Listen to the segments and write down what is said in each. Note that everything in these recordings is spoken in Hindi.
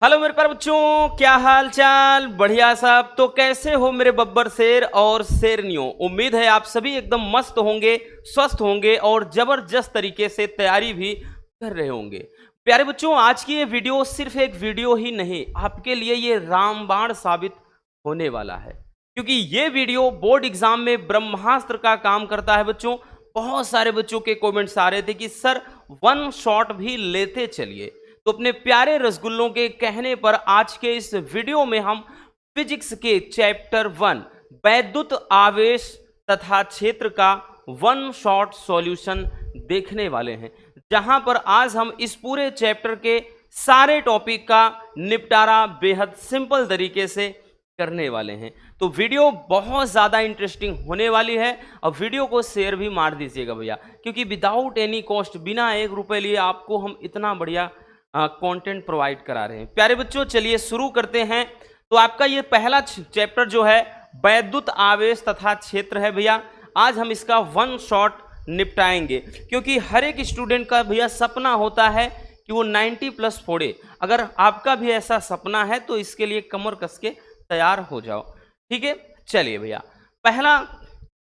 हेलो मेरे प्यारे बच्चों, क्या हाल चाल? बढ़िया सब। तो कैसे हो मेरे बब्बर शेर और शेरनियों? उम्मीद है आप सभी एकदम मस्त होंगे, स्वस्थ होंगे और जबरदस्त तरीके से तैयारी भी कर रहे होंगे। प्यारे बच्चों, आज की ये वीडियो सिर्फ एक वीडियो ही नहीं, आपके लिए ये रामबाण साबित होने वाला है, क्योंकि ये वीडियो बोर्ड एग्जाम में ब्रह्मास्त्र का काम करता है। बच्चों, बहुत सारे बच्चों के कमेंट्स आ रहे थे कि सर वन शॉट भी लेते चलिए। तो अपने प्यारे रसगुल्लों के कहने पर आज के इस वीडियो में हम फिजिक्स के चैप्टर 1 वैद्युत आवेश तथा क्षेत्र का वन शॉट सॉल्यूशन देखने वाले हैं, जहां पर आज हम इस पूरे चैप्टर के सारे टॉपिक का निपटारा बेहद सिंपल तरीके से करने वाले हैं। तो वीडियो बहुत ज़्यादा इंटरेस्टिंग होने वाली है और वीडियो को शेयर भी मार दीजिएगा भैया, क्योंकि विदाउट एनी कॉस्ट, बिना 1 रुपए लिए आपको हम इतना बढ़िया कंटेंट प्रोवाइड करा रहे हैं। प्यारे बच्चों, चलिए शुरू करते हैं। तो आपका ये पहला चैप्टर जो है वैद्युत आवेश तथा क्षेत्र है भैया। आज हम इसका वन शॉट निपटाएंगे, क्योंकि हर एक स्टूडेंट का भैया सपना होता है कि वो 90+ फोड़े। अगर आपका भी ऐसा सपना है तो इसके लिए कमर कस के तैयार हो जाओ, ठीक है। चलिए भैया, पहला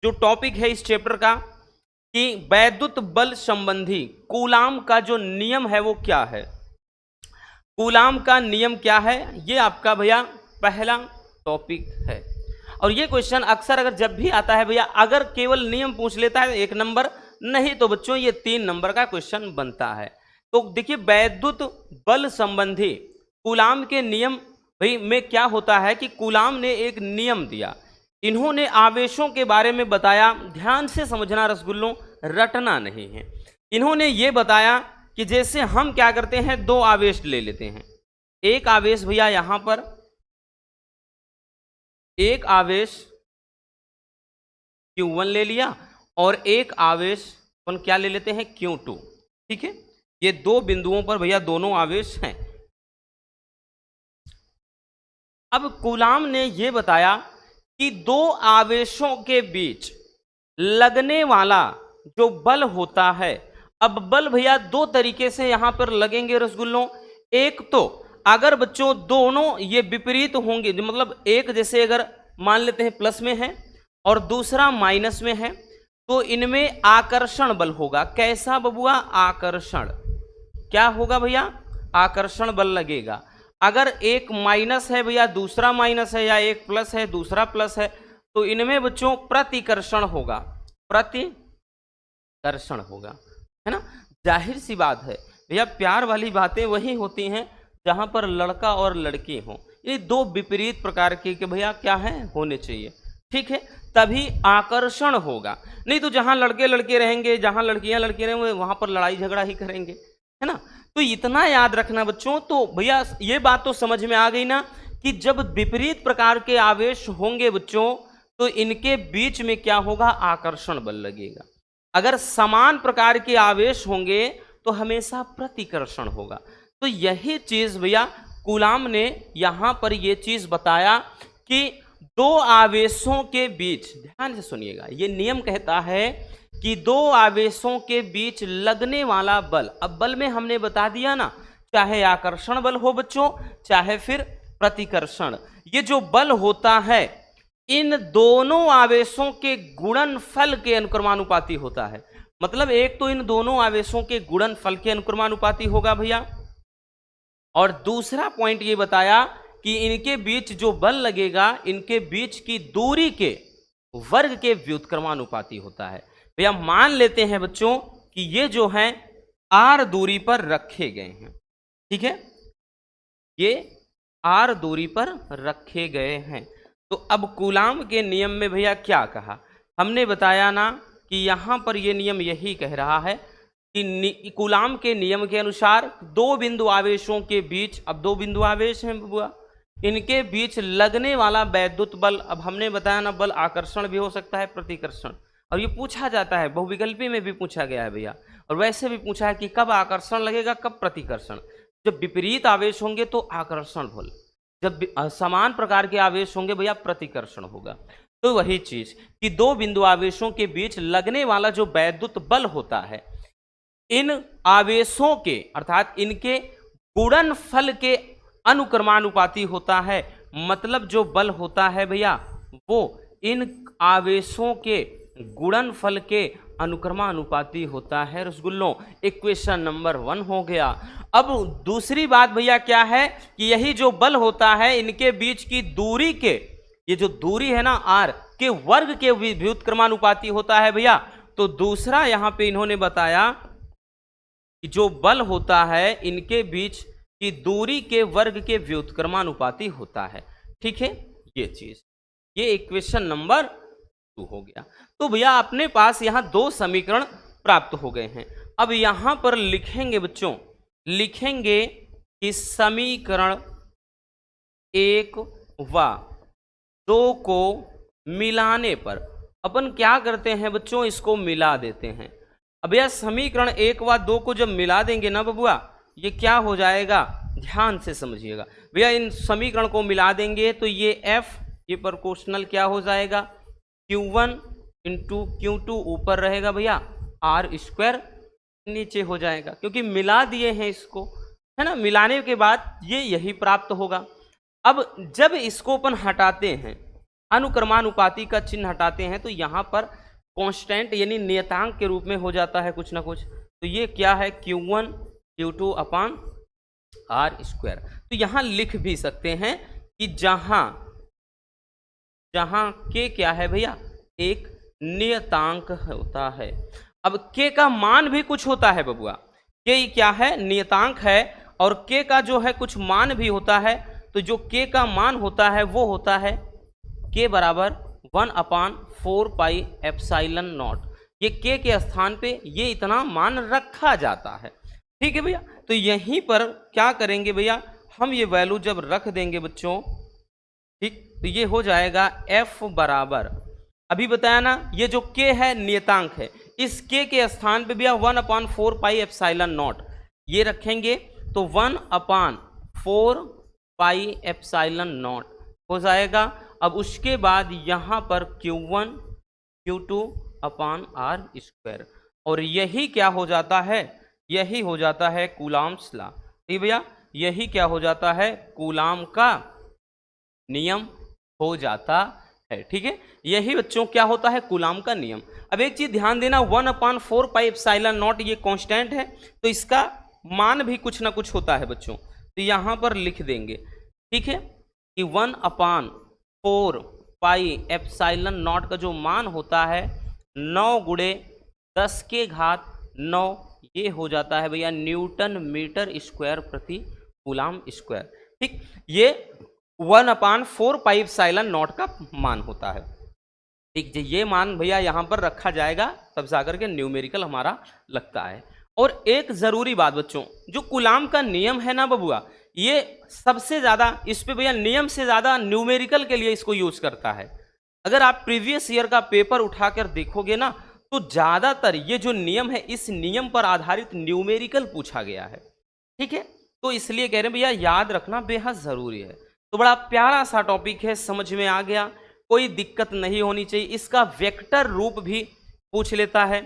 जो टॉपिक है इस चैप्टर का कि वैद्युत बल संबंधी कूलाम का जो नियम है वो क्या है। कूलाम का नियम क्या है, ये आपका भैया पहला टॉपिक है। और ये क्वेश्चन अक्सर अगर जब भी आता है भैया, अगर केवल नियम पूछ लेता है 1 नंबर, नहीं तो बच्चों ये 3 नंबर का क्वेश्चन बनता है। तो देखिए, वैद्युत बल संबंधी कूलाम के नियम भाई में क्या होता है कि कूलाम ने एक नियम दिया, इन्होंने आवेशों के बारे में बताया। ध्यान से समझना रसगुल्लों, रटना नहीं है। इन्होंने ये बताया कि जैसे हम क्या करते हैं, 2 आवेश ले लेते हैं। एक आवेश भैया यहां पर, एक आवेश Q1 ले लिया और एक आवेश अपन क्या ले लेते हैं, Q2, ठीक है। ये 2 बिंदुओं पर भैया दोनों आवेश हैं। अब कूलाम ने यह बताया कि 2 आवेशों के बीच लगने वाला जो बल होता है, अब बल भैया 2 तरीके से यहां पर लगेंगे रसगुल्लों। एक तो अगर बच्चों दोनों ये विपरीत होंगे, मतलब एक जैसे अगर मान लेते हैं प्लस में है और दूसरा माइनस में है, तो इनमें आकर्षण बल होगा। कैसा बबुआ? आकर्षण। क्या होगा भैया? आकर्षण बल लगेगा। अगर एक माइनस है भैया, दूसरा माइनस है, या एक प्लस है दूसरा प्लस है, तो इनमें बच्चों प्रतिकर्षण होगा। प्रतिकर्षण होगा, है ना। जाहिर सी बात है भैया, प्यार वाली बातें वही होती हैं जहां पर लड़का और लड़की हो। ये 2 विपरीत प्रकार के भैया क्या है, होने चाहिए, ठीक है, तभी आकर्षण होगा। नहीं तो जहां लड़के लड़के रहेंगे, जहां लड़कियां लड़के रहेंगे, वहां पर लड़ाई झगड़ा ही करेंगे, है ना। तो इतना याद रखना बच्चों। तो भैया ये बात तो समझ में आ गई ना कि जब विपरीत प्रकार के आवेश होंगे बच्चों, तो इनके बीच में क्या होगा, आकर्षण बल लगेगा। अगर समान प्रकार के आवेश होंगे तो हमेशा प्रतिकर्षण होगा। तो यही चीज भैया कूलाम ने यहां पर यह चीज बताया कि 2 आवेशों के बीच, ध्यान से सुनिएगा, यह नियम कहता है कि 2 आवेशों के बीच लगने वाला बल, अब बल में हमने बता दिया ना, चाहे आकर्षण बल हो बच्चों, चाहे फिर प्रतिकर्षण, ये जो बल होता है इन दोनों आवेशों के गुणनफल के अनुक्रमानुपाती होता है। मतलब एक तो इन दोनों आवेशों के गुणनफल के अनुक्रमानुपाती होगा भैया, और दूसरा पॉइंट ये बताया कि इनके बीच जो बल लगेगा, इनके बीच की दूरी के वर्ग के व्युत्क्रमानुपाती होता है। भैया मान लेते हैं बच्चों कि ये जो हैं r दूरी पर रखे गए हैं, ठीक है, ये r दूरी पर रखे गए हैं। तो अब कूलाम के नियम में भैया क्या कहा, हमने बताया ना कि यहां पर ये नियम यही कह रहा है कि कूलाम के नियम के अनुसार 2 बिंदु आवेशों के बीच, अब 2 बिंदु आवेश हैं बुआ, इनके बीच लगने वाला वैद्युत बल, अब हमने बताया ना, बल आकर्षण भी हो सकता है, प्रतिकर्षण, और ये पूछा जाता है, बहुविकल्पी में भी पूछा गया है भैया, और वैसे भी पूछा है कि कब आकर्षण लगेगा, कब प्रतिकर्षण। जब विपरीत आवेश होंगे तो आकर्षण बल, जब समान प्रकार के आवेश होंगे भैया प्रतिकर्षण होगा। तो वही चीज कि 2 बिंदु आवेशों के बीच लगने वाला जो वैद्युत बल होता है, इन आवेशों के अर्थात इनके गुणनफल के अनुक्रमानुपाती होता है। मतलब जो बल होता है भैया वो इन आवेशों के गुणनफल के अनुक्रमानुपाती होता है रसगुल्लों। इक्वेशन नंबर 1 हो गया। अब दूसरी बात भैया क्या है कि यही जो बल होता है इनके बीच की दूरी के, ये जो दूरी है ना r के वर्ग के व्युत्क्रमानुपाती होता है भैया। तो दूसरा यहां पे इन्होंने बताया कि जो बल होता है इनके बीच की दूरी के वर्ग के व्युत्क्रमानुपाती होता है। ठीक है, ये चीज, ये इक्वेशन नंबर 2 हो गया। तो भैया अपने पास यहां 2 समीकरण प्राप्त हो गए हैं। अब यहां पर लिखेंगे बच्चों, लिखेंगे कि समीकरण 1 व 2 को मिलाने पर अपन क्या करते हैं बच्चों, इसको मिला देते हैं। अब यह समीकरण 1 व 2 को जब मिला देंगे ना बबुआ, ये क्या हो जाएगा, ध्यान से समझिएगा भैया। इन समीकरण को मिला देंगे तो ये f, ये प्रोपोर्शनल क्या हो जाएगा, Q1 इंटू Q2 ऊपर रहेगा भैया, r² नीचे हो जाएगा, क्योंकि मिला दिए हैं इसको, है ना। मिलाने के बाद ये यही प्राप्त होगा। अब जब इसको अपन हटाते हैं, अनुक्रमानुपाती का चिन्ह हटाते हैं, तो यहाँ पर कांस्टेंट यानी नियतांक के रूप में हो जाता है कुछ ना कुछ। तो ये क्या है, Q1 Q2 अपान r²। तो यहाँ लिख भी सकते हैं कि जहां k क्या है भैया, एक नियतांक होता है। अब k का मान भी कुछ होता है बबुआ, k क्या है, नियतांक है, और k का जो है कुछ मान भी होता है। तो जो k का मान होता है वो होता है k बराबर 1/4 पाई एप्सिलॉन नॉट। ये k के स्थान पे ये इतना मान रखा जाता है। ठीक है भैया, तो यहीं पर क्या करेंगे भैया, हम ये वैल्यू जब रख देंगे बच्चों, ठीक, तो ये हो जाएगा f बराबर, अभी बताया ना, ये जो k है नियतांक है, इस k के स्थान पे भैया 1/4 पाई एप्सिलॉन नॉट ये रखेंगे, तो 1/4 पाई एप्सिलॉन नॉट हो जाएगा। अब उसके बाद यहाँ पर Q1 Q2 अपान r², और यही क्या हो जाता है, यही हो जाता है कूलाम्स लॉ। ठीक भैया, यही क्या हो जाता है, कूलाम का नियम हो जाता है। ठीक है, यही बच्चों क्या होता है, कूलाम का नियम। अब एक चीज ध्यान देना, 1/4 पाई एप्सिलॉन नॉट ये कांस्टेंट है, तो इसका मान भी कुछ ना कुछ होता है बच्चों। तो यहाँ पर लिख देंगे, ठीक है, कि 1/4 पाई एप्सिलॉन नॉट का जो मान होता है 9 गुणे 10 के घात 9, ये हो जाता है भैया न्यूटन मीटर स्क्वायर प्रति कूलाम स्क्वायर। ठीक, ये 1/4 पाई एप्सिलॉन नॉट का मान होता है। ठीक, ये मान भैया यहाँ पर रखा जाएगा, तब जाकर के न्यूमेरिकल हमारा लगता है। और एक जरूरी बात बच्चों, जो कूलाम का नियम है ना बबुआ, ये सबसे ज्यादा इस पे भैया नियम से ज्यादा न्यूमेरिकल के लिए इसको यूज करता है। अगर आप प्रीवियस ईयर का पेपर उठाकर देखोगे ना, तो ज्यादातर ये जो नियम है, इस नियम पर आधारित न्यूमेरिकल पूछा गया है। ठीक है, तो इसलिए कह रहे हैं भैया याद रखना बेहद जरूरी है। तो बड़ा प्यारा सा टॉपिक है, समझ में आ गया, कोई दिक्कत नहीं होनी चाहिए। इसका वेक्टर रूप भी पूछ लेता है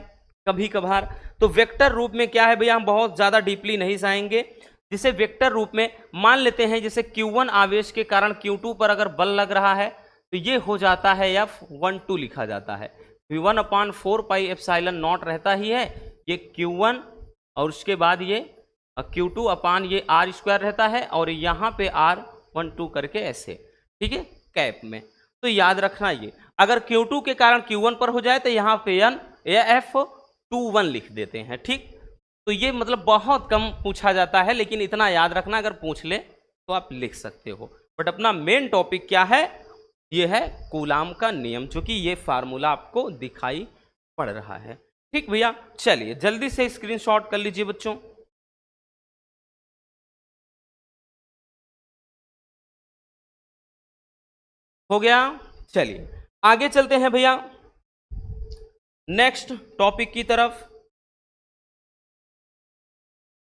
कभी कभार, तो वेक्टर रूप में क्या है भैया, हम बहुत ज्यादा डीपली नहीं जाएंगे। जिसे वेक्टर रूप में मान लेते हैं, जैसे Q1 आवेश के कारण Q2 पर अगर बल लग रहा है, तो ये हो जाता है F12 लिखा जाता है। 1/4 पाई एप्सिलॉन नॉट रहता ही है, ये Q1, और उसके बाद ये Q2 अपान ये r² रहता है, और यहाँ पे r12 करके ऐसे, ठीक है, कैप में। तो याद रखना, ये अगर Q2 के कारण Q1 पर हो जाए तो यहाँ पे n या F21 लिख देते हैं। ठीक, तो ये मतलब बहुत कम पूछा जाता है, लेकिन इतना याद रखना, अगर पूछ ले तो आप लिख सकते हो। बट अपना मेन टॉपिक क्या है, ये है कूलाम का नियम, जो कि ये फार्मूला आपको दिखाई पड़ रहा है। ठीक भैया, चलिए जल्दी से स्क्रीनशॉट कर लीजिए बच्चों। हो गया, चलिए आगे चलते हैं भैया नेक्स्ट टॉपिक की तरफ।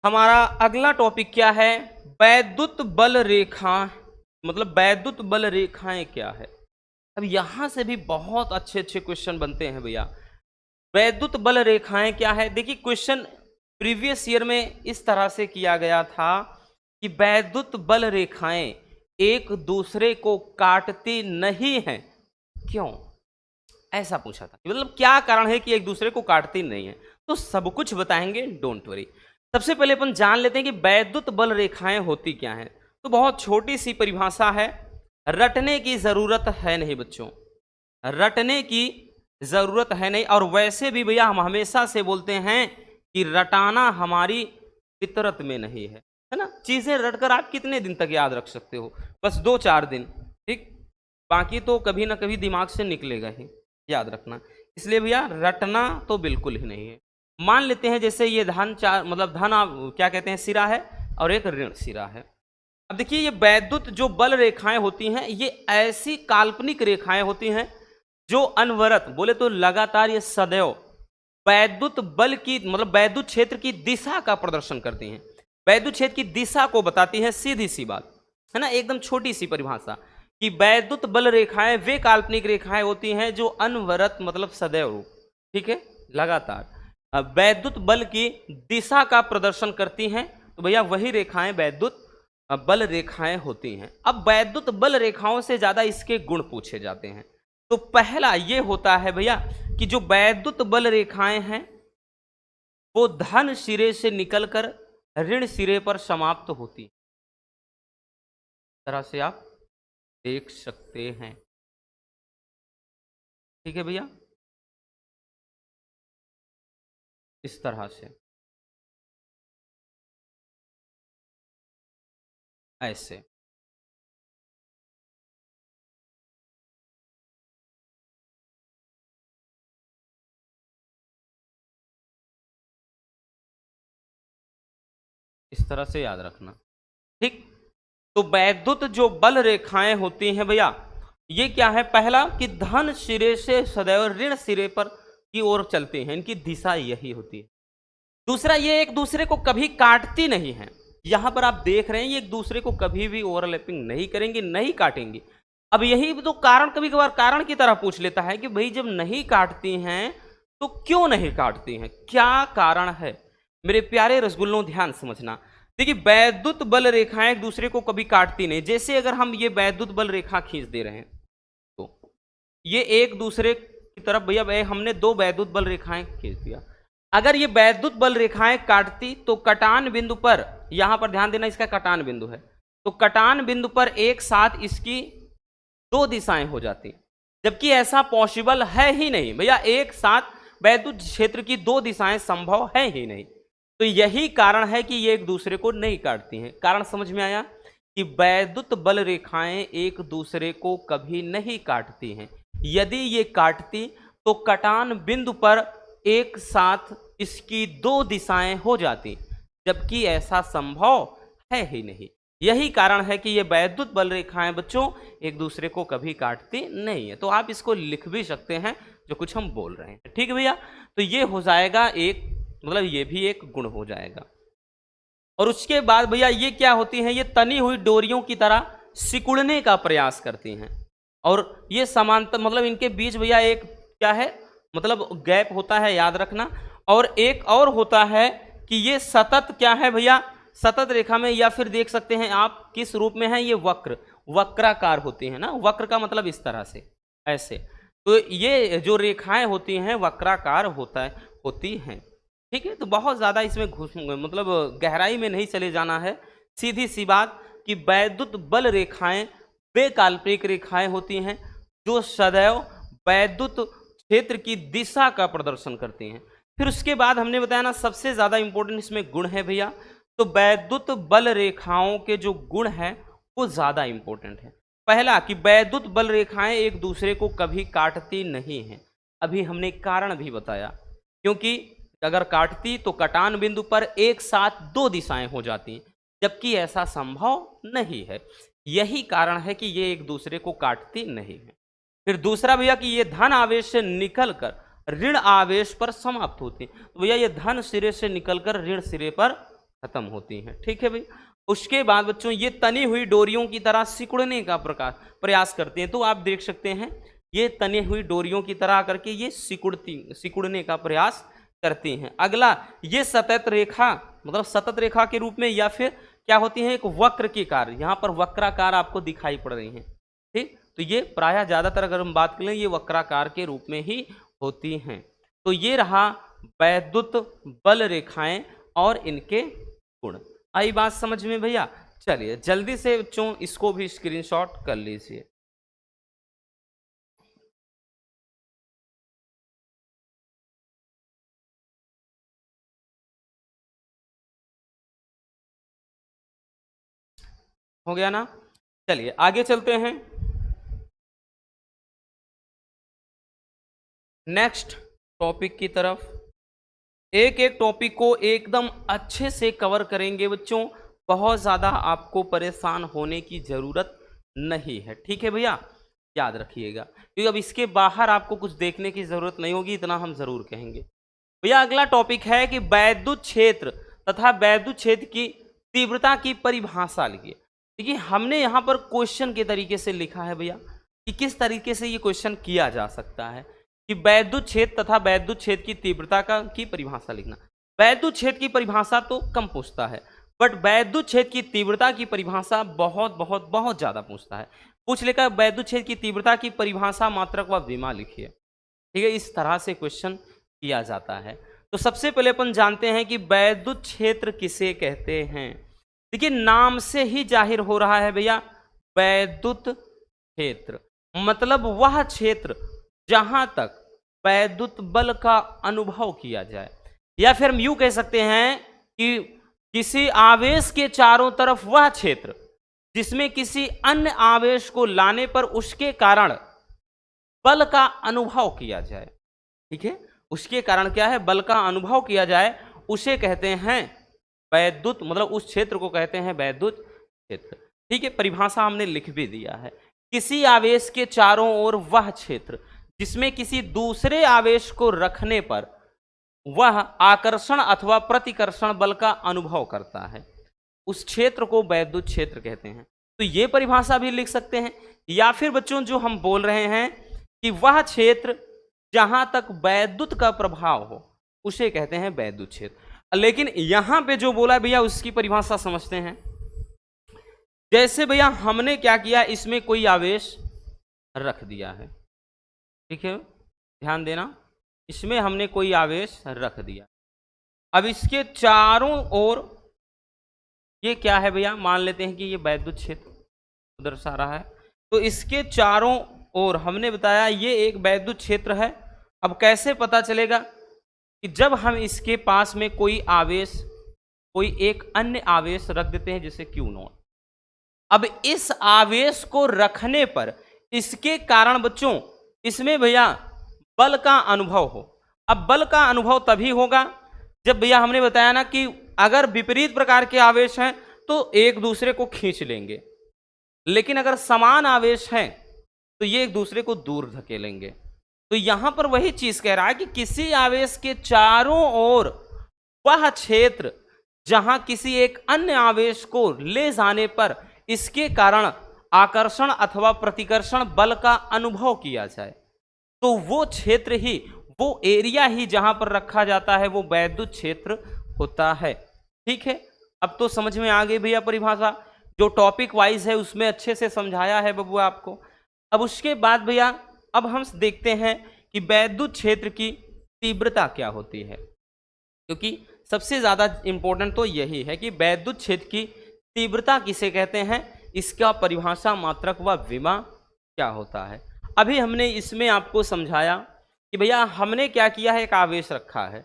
हमारा अगला टॉपिक क्या है, वैद्युत बल रेखा, मतलब वैद्युत बल रेखाएं क्या है। अब यहां से भी बहुत अच्छे अच्छे क्वेश्चन बनते हैं भैया। वैद्युत बल रेखाएं क्या है, देखिए क्वेश्चन प्रीवियस ईयर में इस तरह से किया गया था कि वैद्युत बल रेखाएं एक दूसरे को काटती नहीं हैं, क्यों? ऐसा पूछा था, मतलब क्या कारण है कि एक दूसरे को काटती नहीं है। तो सब कुछ बताएंगे, डोंट वरी। सबसे पहले अपन जान लेते हैं कि वैद्युत बल रेखाएं होती क्या हैं। तो बहुत छोटी सी परिभाषा है, रटने की जरूरत है नहीं बच्चों, रटने की जरूरत है नहीं। और वैसे भी भैया हम हमेशा से बोलते हैं कि रटाना हमारी फितरत में नहीं है ना। चीजें रटकर आप कितने दिन तक याद रख सकते हो? बस 2-4 दिन, ठीक। बाकी तो कभी ना कभी दिमाग से निकलेगा ही, याद रखना। इसलिए भैया रटना तो बिल्कुल ही नहीं है। मान लेते हैं जैसे ये धन मतलब धन आप क्या कहते हैं, सिरा है, और एक ऋण सिरा है। अब देखिए ये वैद्युत जो बल रेखाएं होती हैं, ये ऐसी काल्पनिक रेखाएं होती हैं जो अनवरत, बोले तो लगातार, ये सदैव वैद्युत बल की मतलब वैद्युत क्षेत्र की दिशा का प्रदर्शन करती हैं। वैद्युत क्षेत्र की दिशा को बताती है, सीधी सी बात है ना, एकदम छोटी सी परिभाषा कि वैद्युत बल रेखाएं वे काल्पनिक रेखाएं होती हैं जो अनवरत मतलब सदैव रूप, ठीक है, लगातार वैद्युत बल की दिशा का प्रदर्शन करती हैं। तो भैया वही रेखाएं वैद्युत बल रेखाएं होती हैं। अब वैद्युत बल रेखाओं से ज्यादा इसके गुण पूछे जाते हैं। तो पहला ये होता है भैया कि जो वैद्युत बल रेखाएं हैं वो धन सिरे से निकलकर ऋण सिरे पर समाप्त होती है। इस तरह से आप देख सकते हैं, ठीक है भैया, इस तरह से, ऐसे। इस तरह से याद रखना, ठीक। तो वैद्युत जो बल रेखाएं होती हैं भैया, ये क्या है, पहला कि धन सिरे से सदैव ऋण सिरे पर की ओर चलते हैं, इनकी दिशा यही होती है। दूसरा, ये एक दूसरे को कभी काटती नहीं है। यहां पर आप देख रहे हैं ये एक दूसरे को कभी भी ओवरलैपिंग नहीं करेंगे, नहीं काटेंगे। अब यही तो कारण कभी कभार कारण की तरह पूछ लेता है कि भाई जब नहीं काटती हैं तो क्यों नहीं काटती हैं, क्या कारण है? मेरे प्यारे रसगुल्लों ध्यान समझना। देखिए वैद्युत बल रेखाएं एक दूसरे को कभी काटती नहीं। जैसे अगर हम ये वैद्युत बल रेखा खींच दे रहे हैं तो ये एक दूसरे की तरफ, भैया हमने 2 वैद्युत बल रेखाएं खींच दिया। अगर ये वैद्युत बल रेखाएं काटती तो कटान बिंदु पर, यहां पर ध्यान देना, इसका कटान बिंदु है, तो कटान बिंदु पर एक साथ इसकी 2 दिशाएं हो जाती, जबकि ऐसा पॉसिबल है ही नहीं भैया। एक साथ वैद्युत क्षेत्र की 2 दिशाएं संभव है ही नहीं। तो यही कारण है कि ये एक दूसरे को नहीं काटती हैं। कारण समझ में आया कि वैद्युत बल रेखाएं एक दूसरे को कभी नहीं काटती हैं। यदि ये काटती तो कटान बिंदु पर एक साथ इसकी 2 दिशाएं हो जाती, जबकि ऐसा संभव है ही नहीं। यही कारण है कि ये वैद्युत बल रेखाएं बच्चों एक दूसरे को कभी काटती नहीं है। तो आप इसको लिख भी सकते हैं जो कुछ हम बोल रहे हैं, ठीक है भैया। तो ये हो जाएगा एक, मतलब ये भी एक गुण हो जाएगा। और उसके बाद भैया ये क्या होती हैं, ये तनी हुई डोरियों की तरह सिकुड़ने का प्रयास करती हैं। और ये समांतर, मतलब इनके बीच भैया एक क्या है, मतलब गैप होता है, याद रखना। और एक और होता है कि ये सतत क्या है भैया, सतत रेखा में, या फिर देख सकते हैं आप किस रूप में है, ये वक्र, वक्राकार होती है ना। वक्र का मतलब इस तरह से, ऐसे। तो ये जो रेखाएं होती हैं वक्राकार होती हैं, ठीक है। तो बहुत ज्यादा इसमें मतलब गहराई में नहीं चले जाना है। सीधी सी बात कि वैद्युत बल रेखाएं वे काल्पनिक रेखाएं होती हैं जो सदैव वैद्युत क्षेत्र की दिशा का प्रदर्शन करती हैं। फिर उसके बाद हमने बताया ना, सबसे ज्यादा इंपॉर्टेंट इसमें गुण है भैया। तो वैद्युत बल रेखाओं के जो गुण हैं वो ज्यादा इंपॉर्टेंट है। पहला कि वैद्युत बल रेखाएं एक दूसरे को कभी काटती नहीं हैं। अभी हमने कारण भी बताया, क्योंकि अगर काटती तो कटान बिंदु पर एक साथ 2 दिशाएं हो जाती, जबकि ऐसा संभव नहीं है। यही कारण है कि ये एक दूसरे को काटती नहीं है। फिर दूसरा भैया कि ये धन आवेश से निकलकर ऋण आवेश पर समाप्त होती, तो भैया ये धन सिरे से निकलकर ऋण सिरे पर खत्म होती हैं, ठीक है भाई। उसके बाद बच्चों ये तनी हुई डोरियों की तरह सिकुड़ने का प्रयास करते हैं। तो आप देख सकते हैं ये तनी हुई डोरियों की तरह करके ये सिकुड़ने का प्रयास करती हैं। अगला, ये सतत रेखा, मतलब सतत रेखा के रूप में, या फिर क्या होती हैं, एक वक्र के कार, यहाँ पर वक्राकार आपको दिखाई पड़ रही हैं। ठीक, तो ये प्रायः ज्यादातर अगर हम बात करें ये वक्राकार के रूप में ही होती हैं। तो ये रहा वैद्युत बल रेखाएं और इनके गुण। आई बात समझ में भैया? चलिए जल्दी से बच्चों इसको भी स्क्रीनशॉट कर लीजिए। हो गया ना? चलिए आगे चलते हैं। नेक्स्ट टॉपिक की तरफ। एक एक टॉपिक को एकदम अच्छे से कवर करेंगे बच्चों, बहुत ज़्यादा आपको परेशान होने की ज़रूरत नहीं है। ठीक है भैया, याद रखिएगा, क्योंकि अब इसके बाहर आपको कुछ देखने की ज़रूरत नहीं होगी, इतना हम ज़रूर कहेंगे। भैया अगला टॉपिक है कि वैद्युत क्षेत्र तथा वैद्युत क्षेत्र की तीव्रता की परिभाषा लिखिए। देखिए हमने यहाँ पर क्वेश्चन के तरीके से लिखा है भैया कि किस तरीके से ये क्वेश्चन किया जा सकता है कि वैद्युत क्षेत्र तथा वैद्युत क्षेत्र की तीव्रता की परिभाषा लिखना। वैद्युत क्षेत्र की परिभाषा तो कम पूछता है, बट वैद्युत क्षेत्र की तीव्रता की परिभाषा बहुत बहुत बहुत ज्यादा पूछता है। पूछ लेकर वैद्युत क्षेत्र की तीव्रता की परिभाषा मात्रक व विमा लिखिए। ठीक है, इस तरह से क्वेश्चन किया जाता है। तो सबसे पहले अपन जानते हैं कि वैद्युत क्षेत्र किसे कहते हैं। देखिए नाम से ही जाहिर हो रहा है भैया, वैद्युत क्षेत्र मतलब वह क्षेत्र जहां तक वैद्युत बल का अनुभव किया जाए, या फिर हम यूं कह सकते हैं कि किसी आवेश के चारों तरफ वह क्षेत्र जिसमें किसी अन्य आवेश को लाने पर उसके कारण बल का अनुभव किया जाए। ठीक है, उसके कारण क्या है, बल का अनुभव किया जाए, उसे कहते हैं वैद्युत, मतलब उस क्षेत्र को कहते हैं वैद्युत क्षेत्र। ठीक है, परिभाषा हमने लिख भी दिया है। किसी आवेश के चारों ओर वह क्षेत्र जिसमें किसी दूसरे आवेश को रखने पर वह आकर्षण अथवा प्रतिकर्षण बल का अनुभव करता है, उस क्षेत्र को वैद्युत क्षेत्र कहते हैं। तो ये परिभाषा भी लिख सकते हैं। या फिर बच्चों जो हम बोल रहे हैं कि वह क्षेत्र जहां तक वैद्युत का प्रभाव हो उसे कहते हैं वैद्युत क्षेत्र। लेकिन यहां पे जो बोला भैया उसकी परिभाषा समझते हैं। जैसे भैया हमने क्या किया, इसमें कोई आवेश रख दिया है। ठीक है, ध्यान देना, इसमें हमने कोई आवेश रख दिया। अब इसके चारों ओर ये क्या है भैया, मान लेते हैं कि ये वैद्युत क्षेत्र दर्शा रहा है। तो इसके चारों ओर हमने बताया ये एक वैद्युत क्षेत्र है। अब कैसे पता चलेगा कि जब हम इसके पास में कोई आवेश, कोई एक अन्य आवेश रख देते हैं जैसे Q0। अब इस आवेश को रखने पर इसके कारण बच्चों इसमें भैया बल का अनुभव हो। अब बल का अनुभव तभी होगा जब भैया हमने बताया ना कि अगर विपरीत प्रकार के आवेश हैं तो एक दूसरे को खींच लेंगे, लेकिन अगर समान आवेश हैं तो ये एक दूसरे को दूर धकेलेंगे। तो यहां पर वही चीज कह रहा है कि किसी आवेश के चारों ओर वह क्षेत्र जहां किसी एक अन्य आवेश को ले जाने पर इसके कारण आकर्षण अथवा प्रतिकर्षण बल का अनुभव किया जाए, तो वो क्षेत्र ही, वो एरिया ही जहां पर रखा जाता है वो वैद्युत क्षेत्र होता है। ठीक है, अब तो समझ में आ गई भैया परिभाषा, जो टॉपिक वाइज है उसमें अच्छे से समझाया है बबुआ आपको। अब उसके बाद भैया अब हम देखते हैं कि वैद्युत क्षेत्र की तीव्रता क्या होती है, क्योंकि सबसे ज्यादा इंपॉर्टेंट तो यही है कि वैद्युत क्षेत्र की तीव्रता किसे कहते हैं, इसका परिभाषा मात्रक व विमा क्या होता है। अभी हमने इसमें आपको समझाया कि भैया हमने क्या किया है, एक आवेश रखा है।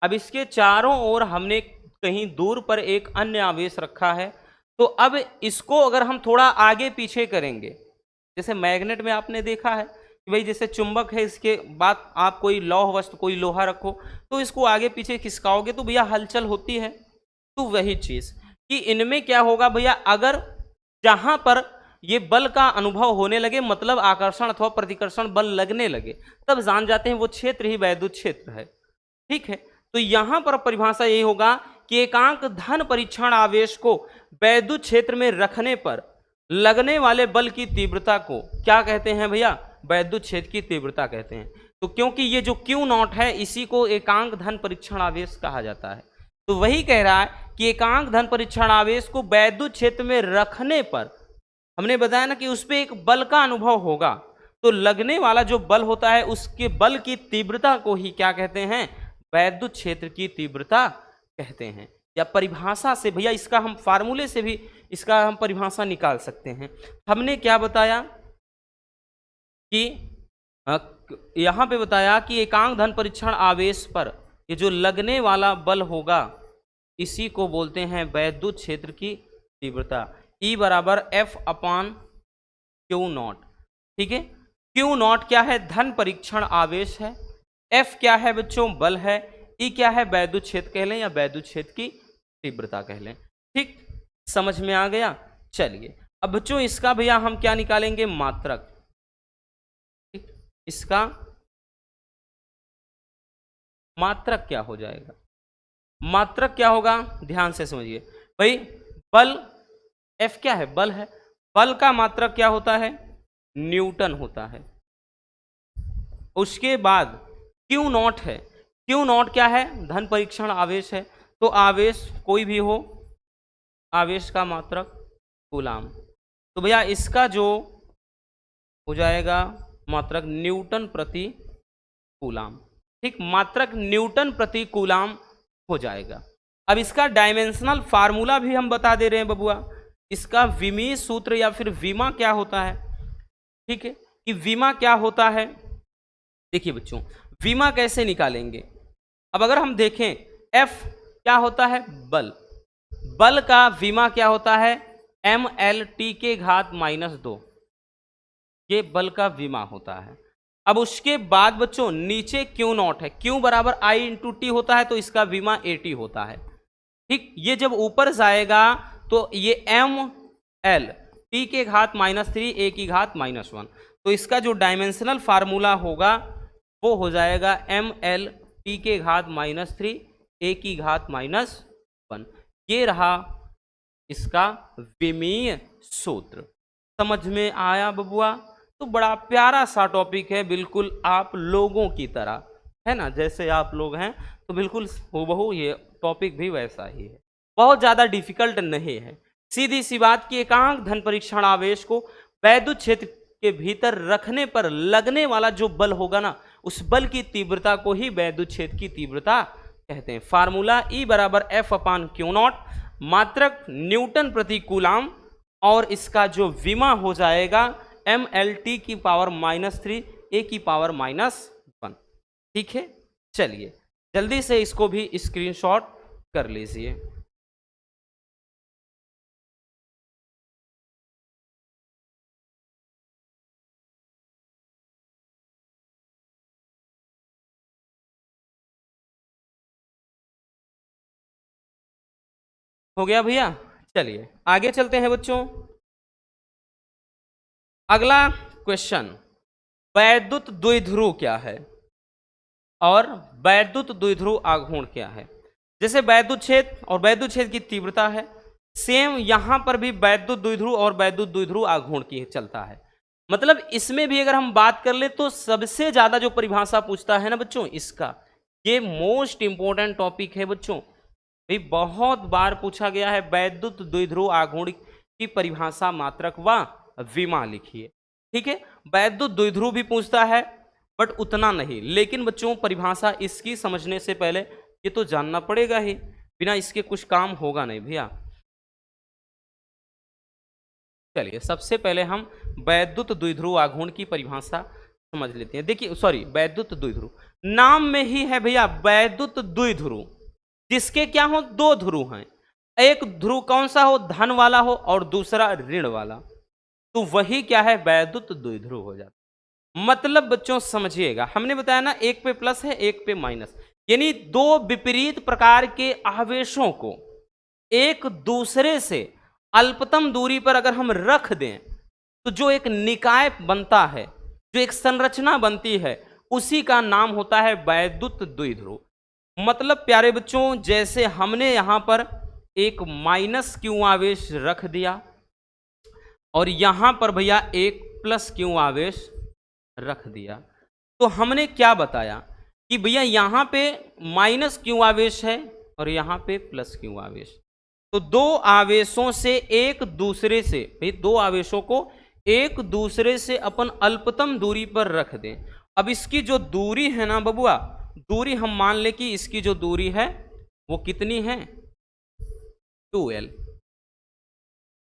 अब इसके चारों ओर हमने कहीं दूर पर एक अन्य आवेश रखा है। तो अब इसको अगर हम थोड़ा आगे पीछे करेंगे, जैसे मैग्नेट में आपने देखा है कि भाई जैसे चुंबक है, इसके बाद आप कोई लौह वस्तु, कोई लोहा रखो तो इसको आगे पीछे खिसकाओगे तो भैया हलचल होती है। तो वही चीज कि इनमें क्या होगा भैया, अगर जहां पर ये बल का अनुभव होने लगे, मतलब आकर्षण अथवा प्रतिकर्षण बल लगने लगे, तब जान जाते हैं वो क्षेत्र ही वैद्युत क्षेत्र है। ठीक है, तो यहां पर परिभाषा यही होगा कि एकांक धन परीक्षण आवेश को वैद्युत क्षेत्र में रखने पर लगने वाले बल की तीव्रता को क्या कहते हैं भैया, वैद्युत क्षेत्र की तीव्रता कहते हैं। तो क्योंकि ये जो Q0 है इसी को एकांक धन परीक्षण आवेश कहा जाता है। तो वही कह रहा है कि एकांक धन परीक्षण आवेश को वैद्युत क्षेत्र में रखने पर हमने बताया ना कि उस पर एक बल का अनुभव होगा, तो लगने वाला जो बल होता है उसके बल की तीव्रता को ही क्या कहते हैं, वैद्युत क्षेत्र की तीव्रता कहते हैं। या परिभाषा से भैया इसका हम फार्मूले से भी इसका हम परिभाषा निकाल सकते हैं। हमने क्या बताया कि यहां पे बताया कि एकांक धन परीक्षण आवेश पर ये जो लगने वाला बल होगा इसी को बोलते हैं वैद्युत क्षेत्र की तीव्रता। E बराबर F/Q0। ठीक है, Q0 क्या है, धन परीक्षण आवेश है, F क्या है बच्चों, बल है, E क्या है, वैद्युत क्षेत्र कह लें या वैद्युत क्षेत्र की तीव्रता कह लें। ठीक, समझ में आ गया। चलिए अब बच्चों इसका भैया हम क्या निकालेंगे, मात्रक। ठीक, इसका मात्रक क्या हो जाएगा, मात्रक क्या होगा, ध्यान से समझिए भाई। बल F क्या है, बल है, बल का मात्रक क्या होता है, न्यूटन होता है। उसके बाद Q0 है, Q0 क्या है, धन परीक्षण आवेश है, तो आवेश कोई भी हो, आवेश का मात्रक कूलाम। तो भैया इसका जो हो जाएगा मात्रक न्यूटन प्रति कूलाम। ठीक, मात्रक न्यूटन प्रति कूलाम हो जाएगा। अब इसका डायमेंशनल फार्मूला भी हम बता दे रहे हैं बबुआ। इसका विमीय सूत्र या फिर विमा क्या होता है, ठीक है, कि विमा क्या होता है। देखिए बच्चों विमा कैसे निकालेंगे। अब अगर हम देखें F क्या होता है, बल, बल का विमा क्या होता है, mLT के घात -2, ये बल का विमा होता है। अब उसके बाद बच्चों नीचे Q0 है, Q बराबर I इंटू टी होता है, तो इसका विमा AT होता है। ठीक, ये जब ऊपर जाएगा तो ये mL T के घात -3 A की घात -1, तो इसका जो डायमेंशनल फार्मूला होगा वो हो जाएगा mL T के घात -3 A की घात -1। ये रहा इसका विमीय सूत्र। समझ में आया बबुआ। तो बड़ा प्यारा सा टॉपिक है, बिल्कुल आप लोगों की तरह है ना, जैसे आप लोग हैं तो बिल्कुल हूबहू ये टॉपिक भी वैसा ही है, बहुत ज़्यादा डिफिकल्ट नहीं है। सीधी सी बात कि एकांक धन परीक्षण आवेश को वैद्युत क्षेत्र के भीतर रखने पर लगने वाला जो बल होगा ना, उस बल की तीव्रता को ही वैद्युत क्षेत्र की तीव्रता कहते हैं। फार्मूला E बराबर F/Q0, मात्रक न्यूटन प्रति कूलाम, और इसका जो विमा हो जाएगा mLT की पावर -3 A की पावर -1। ठीक है, चलिए जल्दी से इसको भी स्क्रीनशॉट कर लीजिए। हो गया भैया। चलिए आगे चलते हैं बच्चों। अगला क्वेश्चन, वैद्युत द्विध्रुव क्या है और वैद्युत द्विध्रुव आघूर्ण क्या है। जैसे वैद्युत क्षेत्र और वैद्युत क्षेत्र की तीव्रता है, सेम यहां पर भी वैद्युत द्विध्रुव और वैद्युत द्विध्रुव आघूर्ण की चलता है। मतलब इसमें भी अगर हम बात कर ले तो सबसे ज्यादा जो परिभाषा पूछता है ना बच्चों, इसका ये मोस्ट इंपॉर्टेंट टॉपिक है बच्चों। भाई बहुत बार पूछा गया है, वैद्युत द्विध्रुव आघूर्ण की परिभाषा, मात्रक व विमा लिखिए। ठीक है, वैद्युत द्विध्रुव भी पूछता है बट उतना नहीं, लेकिन बच्चों परिभाषा इसकी समझने से पहले ये तो जानना पड़ेगा ही, बिना इसके कुछ काम होगा नहीं भैया। चलिए सबसे पहले हम वैद्युत द्विध्रुव आघूर्ण की परिभाषा समझ लेते हैं। देखिए सॉरी, वैद्युत द्विध्रुव नाम में ही है भैया, वैद्युत द्विध्रुव, जिसके क्या हो, दो ध्रुव हैं, एक ध्रुव कौन सा हो, धन वाला हो और दूसरा ऋण वाला, तो वही क्या है, वैद्युत द्विध्रुव हो जाता। मतलब बच्चों समझिएगा, हमने बताया ना एक पे प्लस है एक पे माइनस, यानी दो विपरीत प्रकार के आवेशों को एक दूसरे से अल्पतम दूरी पर अगर हम रख दें तो जो एक निकाय बनता है, जो एक संरचना बनती है, उसी का नाम होता है वैद्युत द्विध्रुव। मतलब प्यारे बच्चों जैसे हमने यहां पर एक -Q आवेश रख दिया और यहां पर भैया एक +Q आवेश रख दिया, तो हमने क्या बताया कि भैया यहां पे -Q आवेश है, और यहाँ पे प्लस क्यू आवेश। तो दो आवेशों से एक दूसरे से, भाई दो आवेशों को एक दूसरे से अपन अल्पतम दूरी पर रख दें। अब इसकी जो दूरी है ना बबुआ, दूरी हम मान लें कि इसकी जो दूरी है वो कितनी है, 2l।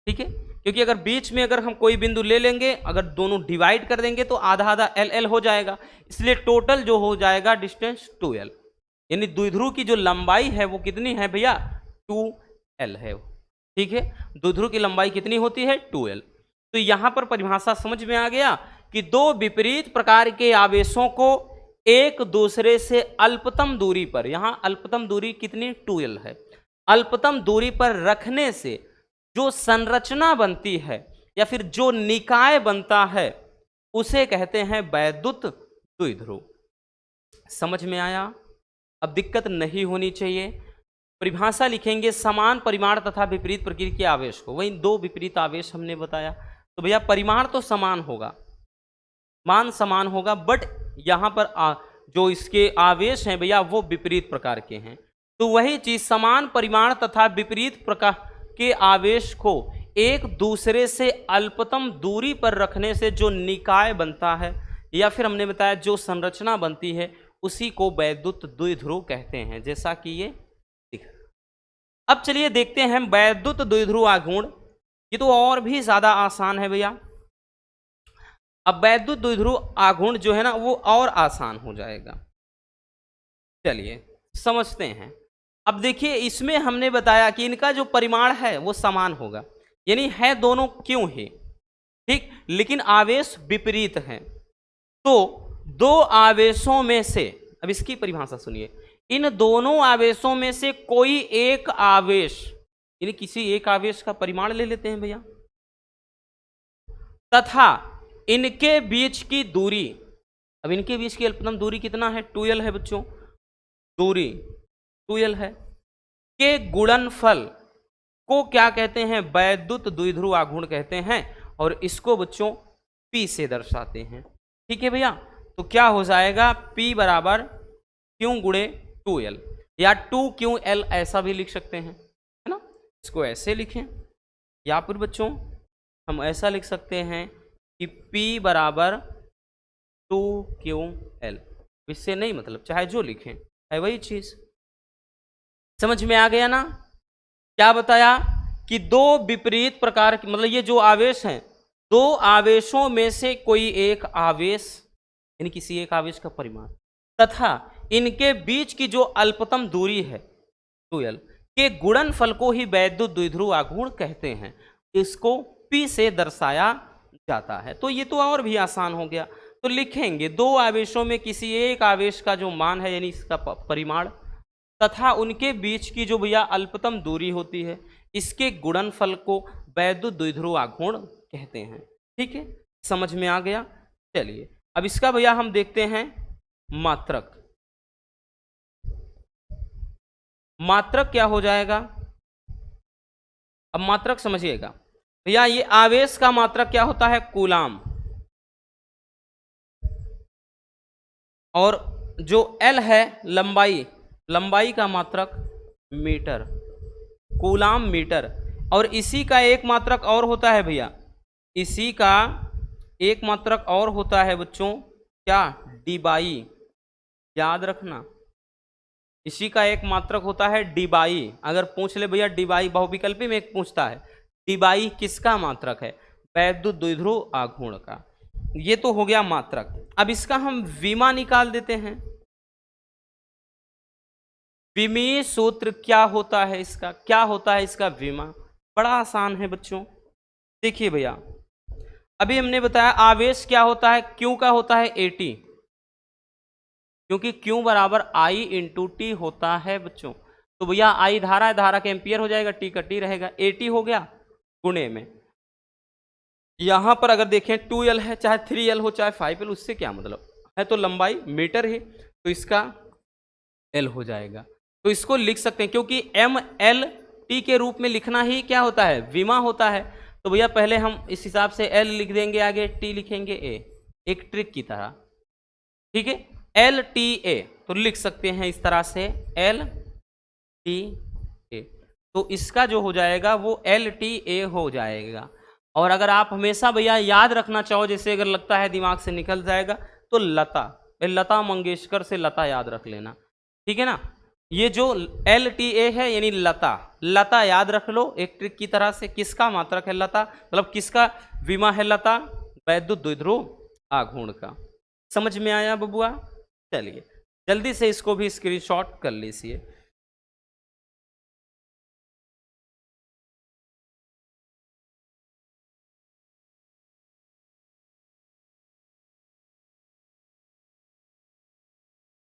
ठीक है, क्योंकि अगर बीच में अगर हम कोई बिंदु ले लेंगे, अगर दोनों डिवाइड कर देंगे तो आधा आधा l हो जाएगा, इसलिए टोटल जो हो जाएगा डिस्टेंस 2l। यानी द्विध्रुव की जो लंबाई है वो कितनी है भैया, 2l है। ठीक है, द्विध्रुव की लंबाई कितनी होती है, 2l। तो यहां पर परिभाषा समझ में आ गया कि दो विपरीत प्रकार के आवेशों को एक दूसरे से अल्पतम दूरी पर, यहां अल्पतम दूरी कितनी, 2l है, अल्पतम दूरी पर रखने से जो संरचना बनती है या फिर जो निकाय बनता है उसे कहते हैं वैद्युत द्विध्रुव। समझ में आया? अब दिक्कत नहीं होनी चाहिए। परिभाषा लिखेंगे समान परिमाण तथा विपरीत प्रकृति के आवेश को। वही दो विपरीत आवेश हमने बताया, तो भैया परिमाण तो समान होगा, मान समान होगा, बट यहां पर जो इसके आवेश हैं भैया वो विपरीत प्रकार के हैं। तो वही चीज समान परिमाण तथा विपरीत प्रकार के आवेश को एक दूसरे से अल्पतम दूरी पर रखने से जो निकाय बनता है या फिर हमने बताया जो संरचना बनती है उसी को वैद्युत द्विध्रुव कहते हैं, जैसा कि ये दिख रहा। अब चलिए देखते हैं वैद्युत द्विध्रुव आघूर्ण। ये तो और भी ज्यादा आसान है भैया। अब वैद्युत द्विध्रुव आघूर्ण जो है ना वो और आसान हो जाएगा। चलिए समझते हैं। अब देखिए इसमें हमने बताया कि इनका जो परिमाण है वो समान होगा, यानी है दोनों क्यों है, ठीक, लेकिन आवेश विपरीत हैं। तो दो आवेशों में से, अब इसकी परिभाषा सुनिए, इन दोनों आवेशों में से कोई एक आवेश, यानी किसी एक आवेश का परिमाण ले लेते हैं भैया, तथा इनके बीच की दूरी, अब इनके बीच की अल्पतम दूरी कितना है, 2l है बच्चों, दूरी 2l है, के गुणनफल को क्या कहते हैं, वैद्युत द्विध्रुव आघूर्ण कहते हैं, और इसको बच्चों P से दर्शाते हैं। ठीक है भैया, तो क्या हो जाएगा, P बराबर Q गुणे 2l, या 2QL ऐसा भी लिख सकते हैं, है ना। इसको ऐसे लिखें, या फिर बच्चों हम ऐसा लिख सकते हैं कि P बराबर 2QL, इससे नहीं मतलब चाहे जो लिखें है वही चीज। समझ में आ गया ना। क्या बताया कि दो विपरीत प्रकार के, मतलब ये जो आवेश हैं, दो आवेशों में से कोई एक आवेश, यानी किसी एक आवेश का परिमाण तथा इनके बीच की जो अल्पतम दूरी है 2l के गुणनफल को ही वैद्युत द्विध्रुव आघूर्ण कहते हैं। इसको P से दर्शाया जाता है। तो ये तो और भी आसान हो गया। तो लिखेंगे दो आवेशों में किसी एक आवेश का जो मान है, यानी इसका परिमाण, तथा उनके बीच की जो भैया अल्पतम दूरी होती है, इसके गुणनफल को वैद्युत द्विध्रुव आघूर्ण कहते हैं। ठीक है, समझ में आ गया। चलिए अब इसका भैया हम देखते हैं मात्रक। मात्रक क्या हो जाएगा, अब मात्रक समझिएगा भैया। ये आवेश का मात्रक क्या होता है, कूलाम, और जो L है लंबाई, लंबाई का मात्रक मीटर, कूलाम मीटर। और इसी का एक मात्रक और होता है भैया, इसी का एक मात्रक और होता है बच्चों, क्या, डीबाई, याद रखना। इसी का एक मात्रक होता है डीबाई। अगर पूछ ले भैया डीबाई, बहुविकल्पी में एक पूछता है डीबाई किसका मात्रक है, वैद्युत द्विध्रुव आघूर्ण का। ये तो हो गया मात्रक। अब इसका हम विमा निकाल देते हैं। विमीय सूत्र क्या होता है इसका, क्या होता है इसका विमा, बड़ा आसान है बच्चों। देखिए भैया अभी हमने बताया आवेश क्या होता है, Q का होता है AT, क्योंकि Q बराबर I इंटू टी होता है बच्चों। तो भैया I धारा है, धारा का एम्पियर हो जाएगा, T का T रहेगा, AT हो गया गुणे में। यहां पर अगर देखें 2l है, चाहे 3l हो चाहे 5l, उससे क्या मतलब है, तो लंबाई मीटर है, तो इसका L हो जाएगा। तो इसको लिख सकते हैं, क्योंकि MLT के रूप में लिखना ही क्या होता है, विमा होता है। तो भैया पहले हम इस हिसाब से L लिख देंगे, आगे T लिखेंगे A, एक ट्रिक की तरह। ठीक है, LTA तो लिख सकते हैं इस तरह से, L टी ए, तो इसका जो हो जाएगा वो एल टी ए हो जाएगा। और अगर आप हमेशा भैया याद रखना चाहो, जैसे अगर लगता है दिमाग से निकल जाएगा, तो लता, लता मंगेशकर से लता याद रख लेना, ठीक है ना। ये जो एल टी ए है यानी लता, लता याद रख लो एक ट्रिक की तरह से। किसका मात्रक है लता, मतलब किसका विमा है लता, वैद्युत द्विध्रुव आघूर्ण का। समझ में आया बबुआ? चलिए जल्दी से इसको भी स्क्रीनशॉट कर लीजिए।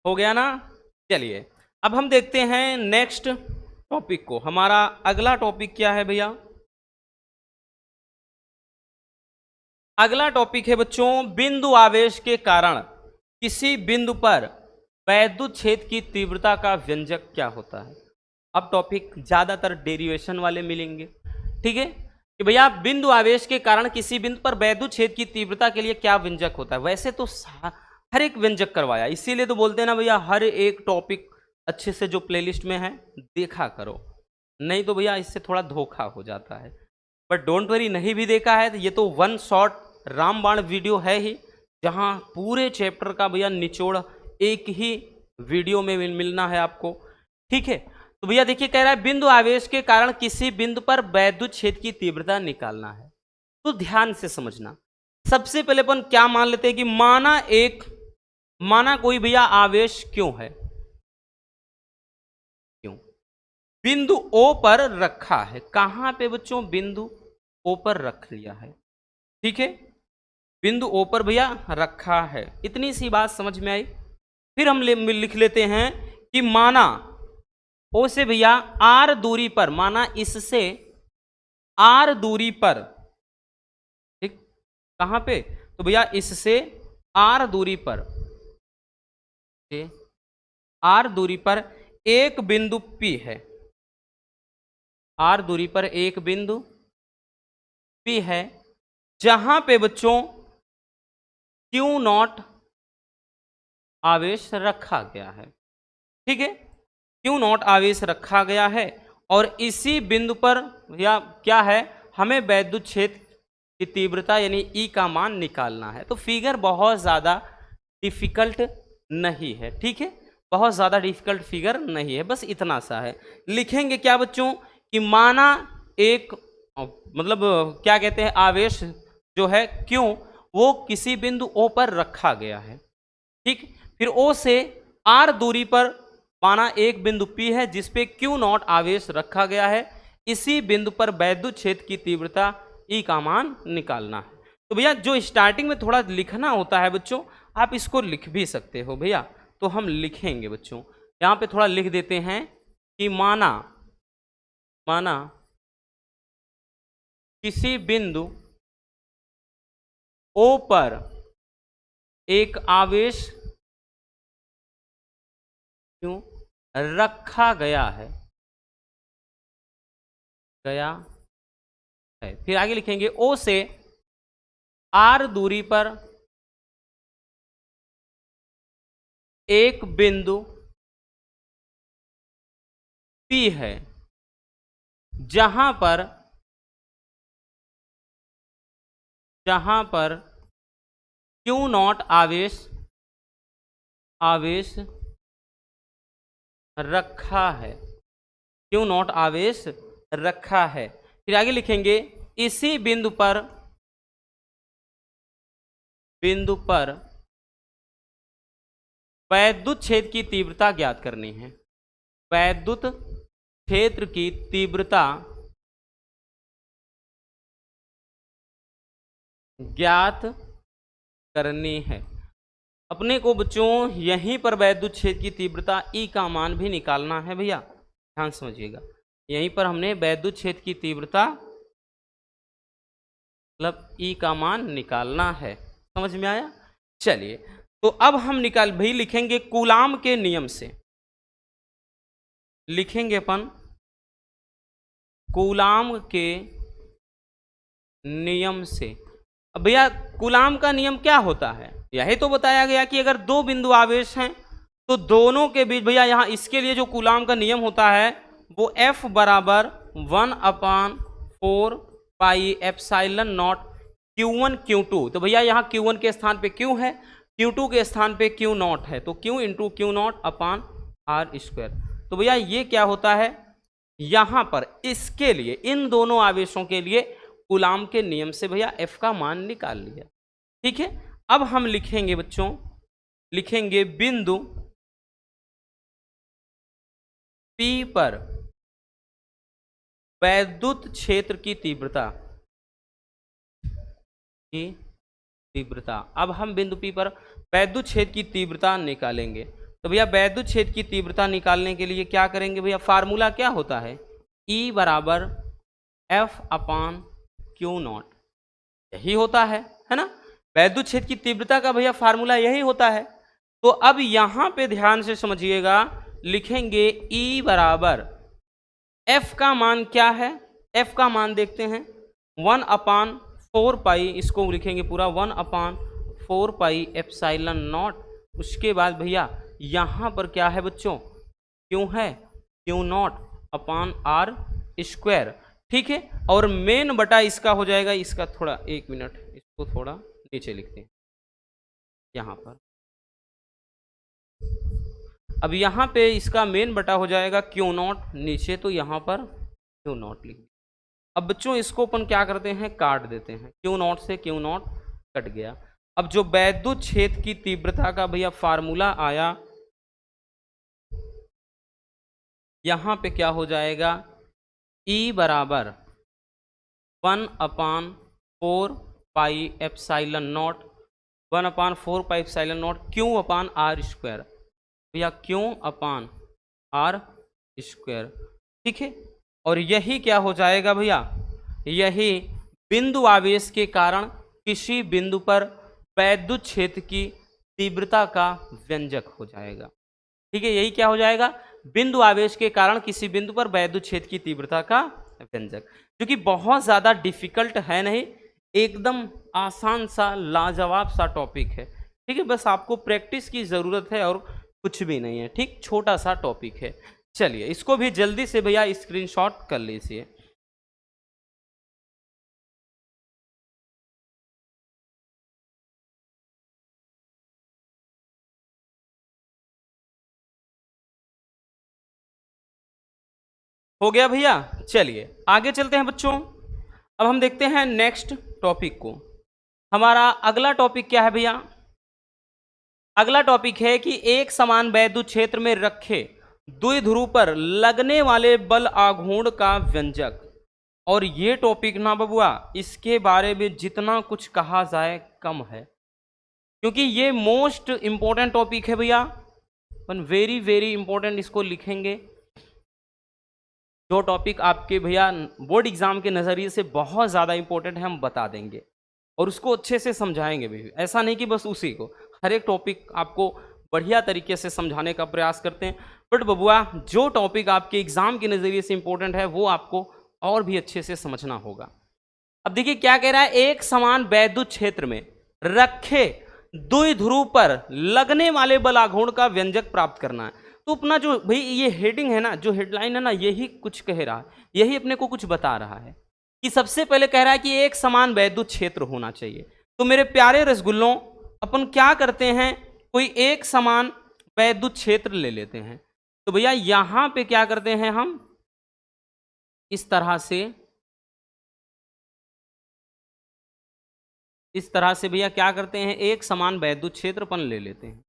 हो गया ना? चलिए अब हम देखते हैं नेक्स्ट टॉपिक को। हमारा अगला टॉपिक क्या है भैया? अगला टॉपिक है बच्चों, बिंदु आवेश के कारण किसी बिंदु पर वैद्युत क्षेत्र की तीव्रता का व्यंजक क्या होता है। अब टॉपिक ज्यादातर डेरिवेशन वाले मिलेंगे, ठीक है, कि भैया बिंदु आवेश के कारण किसी बिंदु पर वैद्युत क्षेत्र की तीव्रता के लिए क्या व्यंजक होता है। वैसे तो हर एक व्यंजक करवाया, इसीलिए तो बोलते हैं ना भैया, हर एक टॉपिक अच्छे से जो प्लेलिस्ट में है देखा करो, नहीं तो भैया इससे थोड़ा धोखा हो जाता है। बट डोंट वरी, नहीं भी देखा है तो ये तो वन शॉट रामबाण वीडियो है ही, जहां पूरे चैप्टर का भैया निचोड़ एक ही वीडियो में मिलना है आपको, ठीक है। तो भैया देखिए कह रहा है बिंदु आवेश के कारण किसी बिंदु पर वैद्युत क्षेत्र की तीव्रता निकालना है। तो ध्यान से समझना, सबसे पहले अपन क्या मान लेते हैं कि माना कोई भैया आवेश क्यों है, क्यों बिंदु ओ पर रखा है। कहां पे बच्चों? बिंदु ओ पर रख लिया है, ठीक है, बिंदु ओ पर भैया रखा है। इतनी सी बात समझ में आई। फिर हम लिख लेते हैं कि माना ओ से भैया आर दूरी पर, माना इससे आर दूरी पर, ठीक, कहां पे? तो भैया इससे आर दूरी पर, आर दूरी पर एक बिंदु P है, आर दूरी पर एक बिंदु P है, जहां पे बच्चों Q0 आवेश रखा गया है, ठीक है, Q0 आवेश रखा गया है। और इसी बिंदु पर या क्या है, हमें वैद्युत क्षेत्र की तीव्रता यानी E का मान निकालना है। तो फिगर बहुत ज्यादा डिफिकल्ट नहीं है, ठीक है, बहुत ज्यादा डिफिकल्ट फिगर नहीं है, बस इतना सा है। लिखेंगे क्या बच्चों कि माना एक मतलब क्या कहते हैं, आवेश जो है Q वो किसी बिंदु O पर रखा गया है, ठीक। फिर O से R दूरी पर माना एक बिंदु P है जिसपे Q0 आवेश रखा गया है। इसी बिंदु पर वैद्युत क्षेत्र की तीव्रता E का मान निकालना है। तो भैया जो स्टार्टिंग में थोड़ा लिखना होता है बच्चों, आप इसको लिख भी सकते हो भैया, तो हम लिखेंगे बच्चों, यहाँ पे थोड़ा लिख देते हैं कि माना किसी बिंदु O पर एक आवेश क्यों रखा गया है, फिर आगे लिखेंगे O से R दूरी पर एक बिंदु P है, जहां पर Q0 आवेश रखा है, Q0 आवेश रखा है। फिर आगे लिखेंगे इसी बिंदु पर वैद्युत क्षेत्र की तीव्रता ज्ञात करनी है, वैद्युत क्षेत्र की तीव्रता ज्ञात करनी है। अपने को बच्चों यहीं पर वैद्युत क्षेत्र की तीव्रता E का मान भी निकालना है भैया, ध्यान समझिएगा, यहीं पर हमने वैद्युत क्षेत्र की तीव्रता मतलब E का मान निकालना है। समझ में आया? चलिए तो अब हम भाई लिखेंगे कूलाम के नियम से, लिखेंगे अपन कूलाम के नियम से। अब भैया कूलाम का नियम क्या होता है, यही तो बताया गया कि अगर दो बिंदु आवेश हैं तो दोनों के बीच भैया यहाँ इसके लिए जो कूलाम का नियम होता है वो F बराबर 1/4 pi epsilon not Q1 Q2। तो भैया यहाँ Q1 के स्थान पे Q है, Q2 के स्थान पे Q नॉट है, तो Q into Q naught upon R square. तो भैया ये क्या होता है, यहाँ पर इसके लिए, इन दोनों आवेशों के लिए कूलाम के नियम से भैया F का मान निकाल लिया। ठीक है, अब हम लिखेंगे बच्चों, लिखेंगे बिंदु P पर वैद्युत क्षेत्र की तीव्रता। अब हम बिंदु P पर वैद्युत क्षेत्र की तीव्रता निकालेंगे। तो भैया वैद्युत क्षेत्र की तीव्रता निकालने के लिए क्या करेंगे भैया, फार्मूला क्या होता है, E बराबर F अपान Q नॉट, यही होता है ना। वैद्युत क्षेत्र की तीव्रता का भैया फार्मूला यही होता है। तो अब यहां पे ध्यान से समझिएगा, लिखेंगे E बराबर F का मान क्या है, F का मान देखते हैं 1/4 पाई, इसको लिखेंगे पूरा 1/4 पाई एप्सिलॉन नॉट। उसके बाद भैया यहाँ पर क्या है बच्चों, क्यों है, Q naught upon R square. ठीक है, और मेन बटा इसका हो जाएगा, इसका थोड़ा 1 मिनट, इसको थोड़ा नीचे लिखते हैं यहाँ पर। अब यहाँ पे इसका मेन बटा हो जाएगा Q नॉट नीचे, तो यहाँ पर Q नॉट लिख। अब बच्चों इसको अपन क्या करते हैं, काट देते हैं, Q नॉट से Q नॉट कट गया। अब जो वैद्युत क्षेत्र की तीव्रता का भैया फार्मूला आया, यहाँ पे क्या हो जाएगा, E बराबर 1/4 pi epsilon naught, 1/4 pi epsilon naught Q upon R square, भैया Q अपान आर स्क्वायर। ठीक है, और यही क्या हो जाएगा भैया, यही बिंदु आवेश के कारण किसी बिंदु पर वैद्युत क्षेत्र की तीव्रता का व्यंजक हो जाएगा। ठीक है, यही क्या हो जाएगा, बिंदु आवेश के कारण किसी बिंदु पर वैद्युत क्षेत्र की तीव्रता का व्यंजक, जो कि बहुत ज़्यादा डिफिकल्ट है नहीं, एकदम आसान सा लाजवाब सा टॉपिक है। ठीक है, बस आपको प्रैक्टिस की ज़रूरत है और कुछ भी नहीं है। ठीक, छोटा सा टॉपिक है। चलिए इसको भी जल्दी से भैया स्क्रीनशॉट कर लीजिए। हो गया भैया, चलिए आगे चलते हैं बच्चों। अब हम देखते हैं नेक्स्ट टॉपिक को। हमारा अगला टॉपिक क्या है भैया, अगला टॉपिक है कि एक समान वैद्युत क्षेत्र में रखे द्विध्रुव पर लगने वाले बल आघूर्ण का व्यंजक। और ये टॉपिक ना बबुआ, इसके बारे में जितना कुछ कहा जाए कम है, क्योंकि ये मोस्ट इंपॉर्टेंट टॉपिक है भैया, वेरी वेरी इंपॉर्टेंट, इसको लिखेंगे। जो टॉपिक आपके भैया बोर्ड एग्जाम के नज़रिए से बहुत ज़्यादा इंपॉर्टेंट है, हम बता देंगे और उसको अच्छे से समझाएंगे भी। ऐसा नहीं कि बस उसी को, हर एक टॉपिक आपको बढ़िया तरीके से समझाने का प्रयास करते हैं। बट बबुआ जो टॉपिक आपके एग्जाम के नज़रिए से इंपॉर्टेंट है वो आपको और भी अच्छे से समझना होगा। अब देखिए क्या कह रहा है, एक समान वैद्युत क्षेत्र में रखे द्विध्रुव पर लगने वाले बल आघूर्ण का व्यंजक प्राप्त करना है। तो अपना जो भाई ये हेडिंग है ना, जो हेडलाइन है ना, यही कुछ कह रहा है, यही अपने को कुछ बता रहा है कि सबसे पहले कह रहा है कि एक समान वैद्युत क्षेत्र होना चाहिए। तो मेरे प्यारे रसगुल्लों, अपन क्या करते हैं, कोई एक समान वैद्युत क्षेत्र ले लेते हैं। तो भैया यहां पे क्या करते हैं हम, इस तरह से भैया क्या करते हैं, एक समान वैद्युत क्षेत्र अपन ले लेते हैं।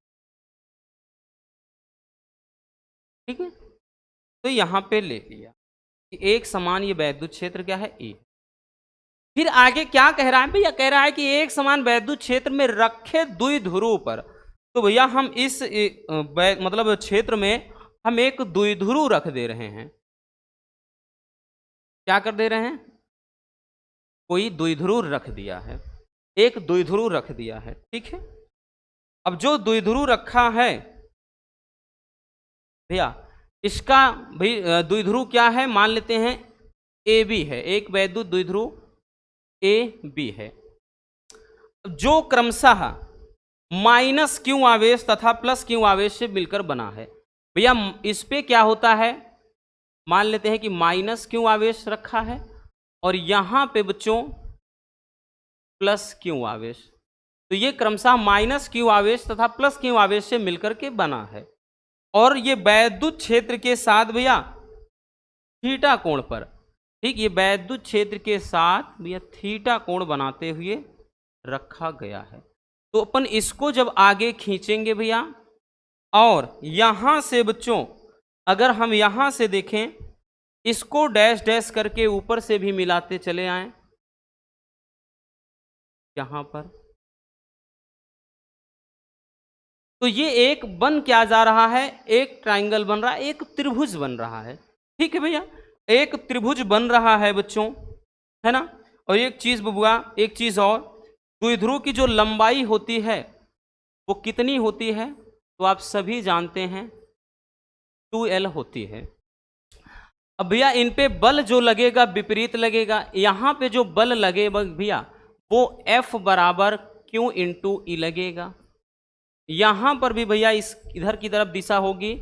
ठीक है, तो यहां पे ले लिया कि एक समान ये वैद्युत क्षेत्र क्या है, ए। फिर आगे क्या कह रहा है भैया, कह रहा है कि एक समान वैद्युत क्षेत्र में रखे द्विध्रुव पर। तो भैया हम इस मतलब क्षेत्र में हम एक द्विध्रुव रख दे रहे हैं। क्या कर दे रहे हैं, कोई द्विध्रुव रख दिया है, एक द्विध्रुव रख दिया है। ठीक है, अब जो द्विध्रुव रखा है भैया, इसका भाई द्विध्रुव क्या है, मान लेते हैं ए बी है, एक वैद्युत द्विध्रुव ए बी है, जो क्रमशः माइनस क्यू आवेश तथा प्लस क्यू आवेश से मिलकर बना है। भैया इस पे क्या होता है, मान लेते हैं कि माइनस क्यू आवेश रखा है और यहां पे बच्चों प्लस क्यू आवेश, तो ये क्रमशः माइनस क्यू आवेश तथा प्लस क्यू आवेश से मिलकर के बना है। और ये वैद्युत क्षेत्र के साथ भैया थीटा कोण पर, ठीक, ये वैद्युत क्षेत्र के साथ भैया थीटा कोण बनाते हुए रखा गया है। तो अपन इसको जब आगे खींचेंगे भैया, और यहां से बच्चों अगर हम यहां से देखें, इसको डैश डैश करके ऊपर से भी मिलाते चले आए यहां पर, तो ये एक बन क्या जा रहा है, एक ट्राइंगल बन रहा है, एक त्रिभुज बन रहा है। ठीक है भैया, एक त्रिभुज बन रहा है बच्चों, है ना। और एक चीज बबुआ, एक चीज और, द्विध्रुव की जो लंबाई होती है वो कितनी होती है, तो आप सभी जानते हैं 2L होती है। अब भैया इन पे बल जो लगेगा विपरीत लगेगा, यहां पे जो बल लगेगा भैया वो F बराबर Q इंटू ई लगेगा। यहां पर भी भैया इस इधर की तरफ दिशा होगी,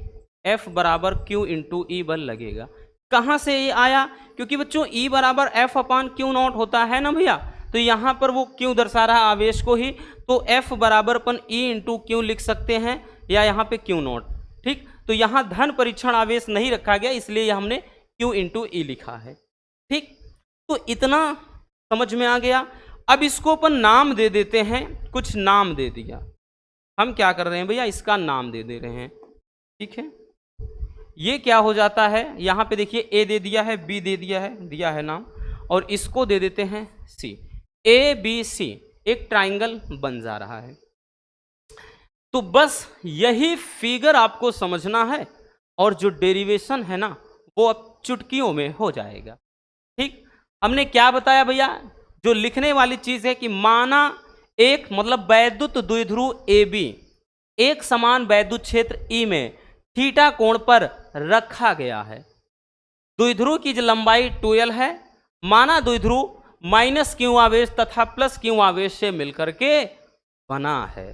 F बराबर Q इंटू ई बल लगेगा। कहां से ये आया, क्योंकि बच्चों E बराबर F अपान Q नॉट होता है ना भैया, तो यहां पर वो Q दर्शा रहा आवेश को ही, तो F बराबर अपन E इंटू Q लिख सकते हैं, या यहाँ पे Q नॉट। ठीक, तो यहाँ धन परीक्षण आवेश नहीं रखा गया, इसलिए हमने Q इंटू ई लिखा है। ठीक, तो इतना समझ में आ गया। अब इसको अपन नाम दे देते हैं, कुछ नाम दे दिया, हम क्या कर रहे हैं भैया, इसका नाम दे दे रहे हैं। ठीक है, ये क्या हो जाता है, यहाँ पे देखिए ए दे दिया है, बी दे दिया है नाम, और इसको दे देते हैं सी। ए बी सी एक ट्राइंगल बन जा रहा है। तो बस यही फिगर आपको समझना है, और जो डेरिवेशन है ना वो अब चुटकियों में हो जाएगा। ठीक, हमने क्या बताया भैया, जो लिखने वाली चीज है कि माना एक मतलब वैद्युत द्विध्रुव ए बी एक समान वैद्युत क्षेत्र ई में थीटा कोण पर रखा गया है। द्विध्रुव की जो लंबाई 2L है, माना द्विध्रुव माइनस क्यू आवेश तथा प्लस क्यू आवेश से मिलकर के बना है।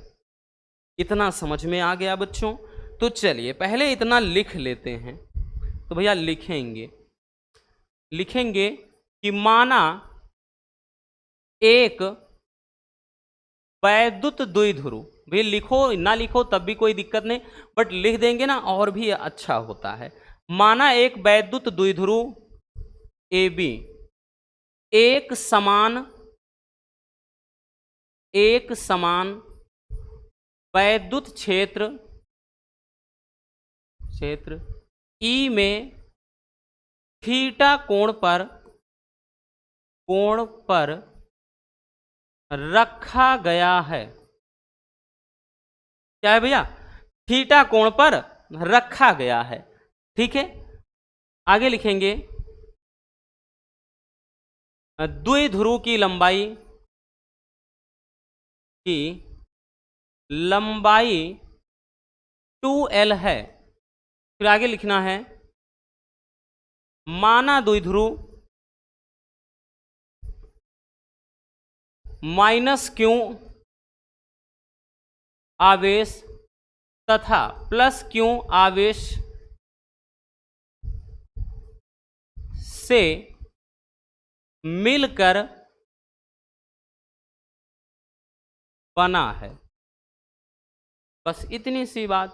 इतना समझ में आ गया बच्चों। तो चलिए पहले इतना लिख लेते हैं। तो भैया लिखेंगे कि माना एक वैद्युत द्विध्रुव, भैया लिखो ना लिखो तब भी कोई दिक्कत नहीं, बट लिख देंगे ना और भी अच्छा होता है। माना एक वैद्युत द्विध्रुव ए बी एक समान वैद्युत क्षेत्र ई में थीटा कोण पर रखा गया है। क्या है भैया, थीटा कोण पर रखा गया है। ठीक है, आगे लिखेंगे द्विध्रुव की लंबाई 2L है। फिर आगे लिखना है माना द्विध्रुव माइनस क्यू आवेश तथा प्लस क्यू आवेश से मिलकर बना है। बस इतनी सी बात।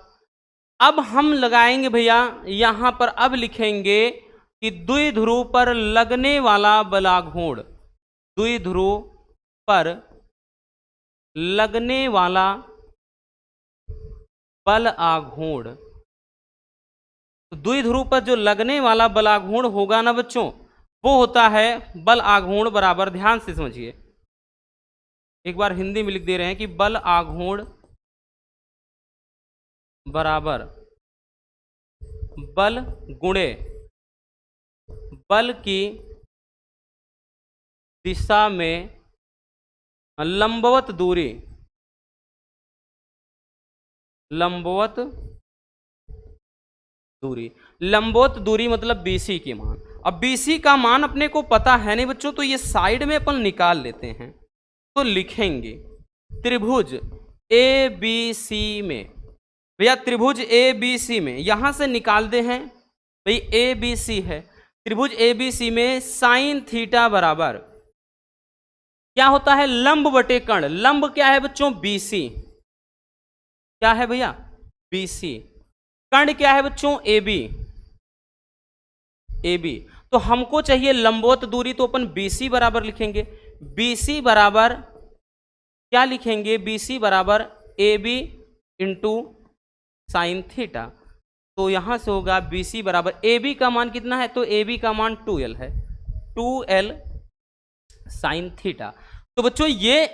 अब हम लगाएंगे भैया यहां पर, अब लिखेंगे कि द्विध्रुव पर लगने वाला बलाघूर्ण, द्विध्रुव पर लगने वाला बल आघूर्ण, द्विध्रुव पर जो लगने वाला बलाघूर्ण होगा ना बच्चों, वो होता है बल आघूर्ण बराबर, ध्यान से समझिए, एक बार हिंदी में लिख दे रहे हैं कि बल आघूर्ण बराबर बल गुणे बल की दिशा में लंबवत दूरी, लंबवत दूरी मतलब BC की मान। अब BC का मान अपने को पता है नहीं बच्चों, तो ये साइड में अपन निकाल लेते हैं। तो लिखेंगे त्रिभुज ABC में, भैया त्रिभुज ABC में यहां से निकालते हैं भाई ए बी सी है, त्रिभुज ए बी सी में साइन थीटा बराबर क्या होता है, लंब बटे कर्ण। लंब क्या है बच्चों, बीसी, क्या है भैया, बीसी। कर्ण क्या है बच्चों, ए बी, ए बी। तो हमको चाहिए लंबवत दूरी, तो अपन बीसी बराबर लिखेंगे, बीसी बराबर क्या लिखेंगे, बीसी बराबर A B into sine theta. तो यहां से होगा बीसी बराबर ए बी का मान कितना है, तो ए बी का मान 2l है, 2l साइन थीटा। तो बच्चों ये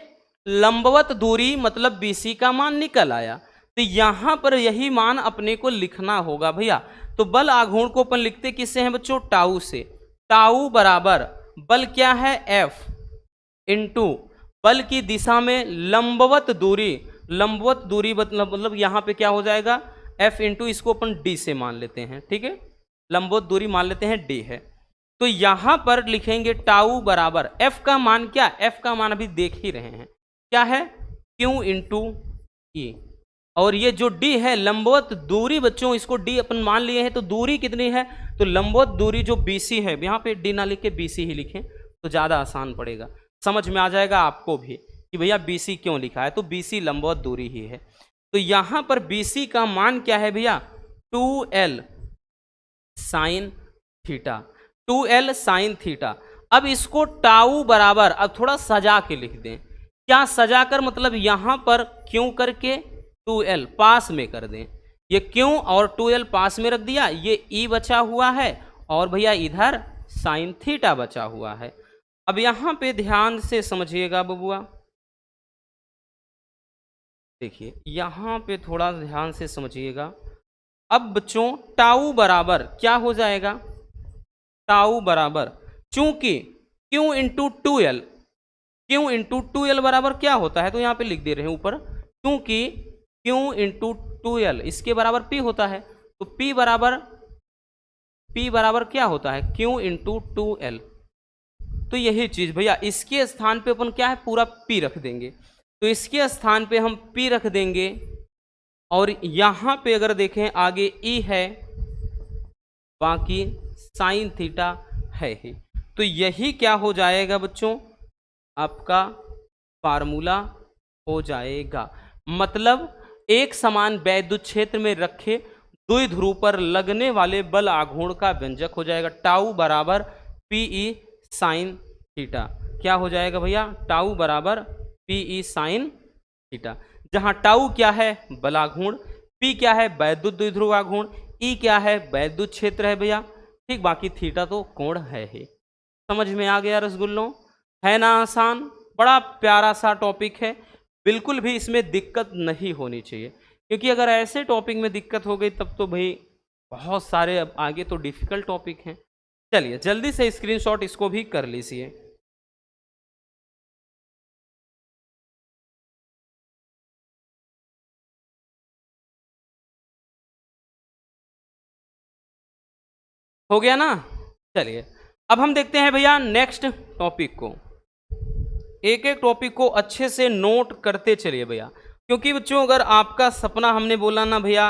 लंबवत दूरी मतलब बीसी का मान निकल आया। तो यहां पर यही मान अपने को लिखना होगा भैया। तो बल आघूर्ण को अपन लिखते किससे हैं बच्चों, टाउ से। टाउ बराबर बल क्या है, एफ इंटू बल की दिशा में लंबवत दूरी, लंबवत दूरी मतलब यहां पे क्या हो जाएगा, एफ इंटू इसको अपन डी से मान लेते हैं, ठीक है, लंबवत दूरी मान लेते हैं डी है। तो यहां पर लिखेंगे टाउ बराबर एफ का मान क्या, एफ का मान अभी देख ही रहे हैं क्या है, क्यू इंटू ई। और ये जो डी है लंबवत दूरी बच्चों, इसको डी अपन मान लिए हैं, तो दूरी कितनी है, तो लंबवत दूरी जो बीसी है, यहाँ पे डी ना लिख के बीसी ही लिखें तो ज़्यादा आसान पड़ेगा, समझ में आ जाएगा आपको भी कि भैया बीसी क्यों लिखा है, तो बीसी लंबवत दूरी ही है। तो यहाँ पर बीसी का मान क्या है भैया, 2l sine theta, 2l sine theta. अब इसको टाउ बराबर अब थोड़ा सजा के लिख दें, क्या सजा कर, मतलब यहाँ पर क्यों करके 2l पास में कर दें, ये क्यों और 2l पास में रख दिया, ये e बचा हुआ है और भैया इधर साइन थीटा बचा हुआ है। अब यहां पे ध्यान से समझिएगा बबुआ, देखिए यहां पे थोड़ा ध्यान से समझिएगा। अब बच्चों टाउ बराबर क्या हो जाएगा, टाउ बराबर चूंकि q into 2l, q into 2l बराबर क्या होता है, तो यहाँ पे लिख दे रहे हैं ऊपर, क्योंकि q इंटू 2l इसके बराबर p होता है, तो p बराबर क्या होता है, q इंटू 2l। तो यही चीज भैया इसके स्थान पे अपन क्या है पूरा p रख देंगे, तो इसके स्थान पे हम p रख देंगे और यहां पे अगर देखें आगे e है, बाकी साइन थीटा है ही। तो यही क्या हो जाएगा बच्चों, आपका फार्मूला हो जाएगा। मतलब एक समान वैद्युत क्षेत्र में रखे द्विध्रुव पर लगने वाले बल आघूर्ण का व्यंजक हो जाएगा टाउ बराबर पीई साइन थीटा। क्या हो जाएगा भैया, टाउ बराबर पीई साइन थीटा, जहां टाउ क्या है बलाघूर्ण, पी क्या है वैद्युत द्विध्रुव आघूर्ण, ई क्या है वैद्युत क्षेत्र है भैया, ठीक, बाकी थीटा तो कोण है ही। समझ में आ गया रसगुल्लों, है ना आसान, बड़ा प्यारा सा टॉपिक है, बिल्कुल भी इसमें दिक्कत नहीं होनी चाहिए, क्योंकि अगर ऐसे टॉपिक में दिक्कत हो गई तब तो भाई बहुत सारे अब आगे तो डिफिकल्ट टॉपिक हैं। चलिए जल्दी से स्क्रीनशॉट इसको भी कर लीजिए। हो गया ना, चलिए अब हम देखते हैं भैया नेक्स्ट टॉपिक को। एक एक टॉपिक को अच्छे से नोट करते चलिए भैया, क्योंकि बच्चों अगर आपका सपना हमने बोला ना भैया,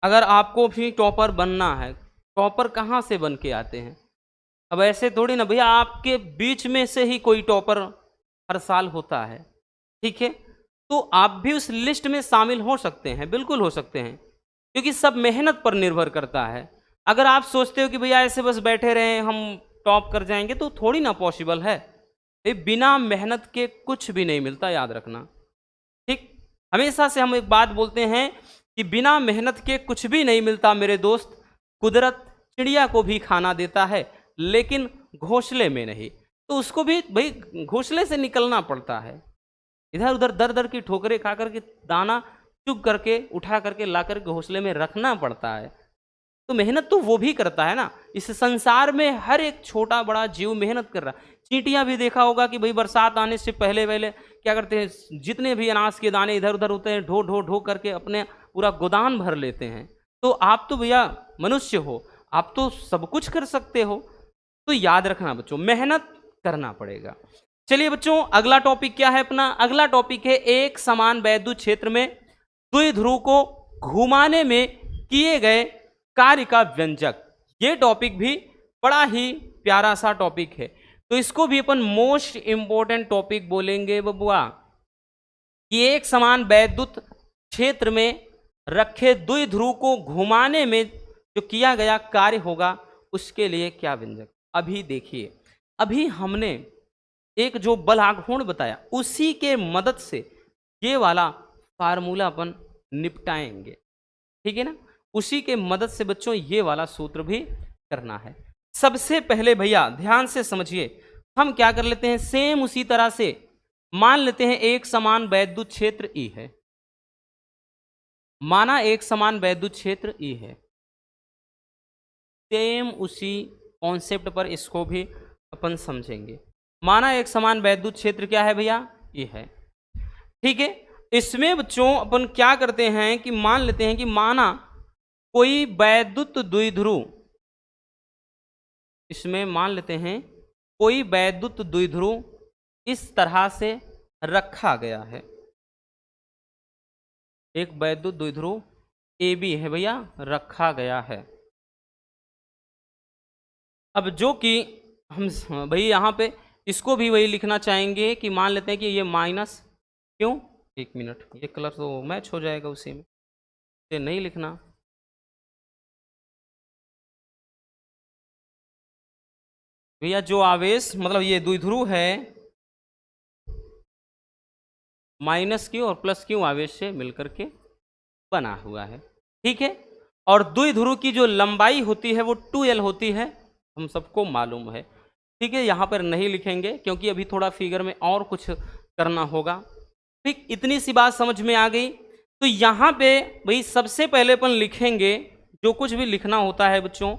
अगर आपको भी टॉपर बनना है, टॉपर कहाँ से बन के आते हैं, अब ऐसे थोड़ी ना भैया, आपके बीच में से ही कोई टॉपर हर साल होता है, ठीक है, तो आप भी उस लिस्ट में शामिल हो सकते हैं, बिल्कुल हो सकते हैं, क्योंकि सब मेहनत पर निर्भर करता है। अगर आप सोचते हो कि भैया ऐसे बस बैठे रहें हम टॉप कर जाएंगे, तो थोड़ी ना पॉसिबल है, बिना मेहनत के कुछ भी नहीं मिलता, याद रखना, ठीक। हमेशा से हम एक बात बोलते हैं कि बिना मेहनत के कुछ भी नहीं मिलता मेरे दोस्त, कुदरत चिड़िया को भी खाना देता है लेकिन घोंसले में नहीं, तो उसको भी भाई घोंसले से निकलना पड़ता है, इधर उधर दर दर की ठोकरें खा करके दाना चुग करके उठा करके ला करके घोंसले में रखना पड़ता है। तो मेहनत तो वो भी करता है ना, इस संसार में हर एक छोटा बड़ा जीव मेहनत कर रहा है। चींटियां भी देखा होगा कि भाई बरसात आने से पहले पहले क्या करते हैं, जितने भी अनाज के दाने इधर उधर होते हैं ढो ढो ढो करके अपने पूरा गोदान भर लेते हैं। तो आप तो भैया मनुष्य हो, आप तो सब कुछ कर सकते हो, तो याद रखना बच्चों मेहनत करना पड़ेगा। चलिए बच्चों अगला टॉपिक क्या है अपना, अगला टॉपिक है एक समान वैद्युत क्षेत्र में द्विध्रुव को घुमाने में किए गए कार्य का व्यंजक। ये टॉपिक भी बड़ा ही प्यारा सा टॉपिक है, तो इसको भी अपन मोस्ट इंपॉर्टेंट टॉपिक बोलेंगे बबुआ कि एक समान वैद्युत क्षेत्र में रखे द्विध्रुव को घुमाने में जो किया गया कार्य होगा उसके लिए क्या व्यंजक। अभी देखिए, अभी हमने एक जो बल आघूर्ण बताया उसी के मदद से ये वाला फार्मूला अपन निपटाएंगे, ठीक है ना। उसी के मदद से बच्चों ये वाला सूत्र भी करना है। सबसे पहले भैया ध्यान से समझिए, हम क्या कर लेते हैं, सेम उसी तरह से मान लेते हैं एक समान वैद्युत क्षेत्र ई है, माना एक समान वैद्युत क्षेत्र ई है। सेम उसी कॉन्सेप्ट पर इसको भी अपन समझेंगे। माना एक समान वैद्युत क्षेत्र क्या है भैया, ये है, ठीक है। इसमें बच्चों अपन क्या करते हैं कि मान लेते हैं कि माना कोई वैद्युत द्विध्रुव, इसमें मान लेते हैं कोई वैद्युत द्विध्रुव इस तरह से रखा गया है। एक वैद्युत द्विध्रुव ए बी है भैया, रखा गया है। अब जो कि हम भाई यहाँ पे इसको भी वही लिखना चाहेंगे कि मान लेते हैं कि ये माइनस, क्यों, एक मिनट, ये कलर तो मैच हो जाएगा उसी में, ये नहीं लिखना। भैया जो आवेश मतलब ये द्विध्रुव है माइनस क्यू और प्लस क्यू आवेश से मिलकर के बना हुआ है, ठीक है। और द्विध्रुव की जो लंबाई होती है वो 2L होती है, हम सबको मालूम है, ठीक है। यहाँ पर नहीं लिखेंगे क्योंकि अभी थोड़ा फिगर में और कुछ करना होगा, ठीक। इतनी सी बात समझ में आ गई। तो यहाँ पे भाई सबसे पहले अपन लिखेंगे, जो कुछ भी लिखना होता है बच्चों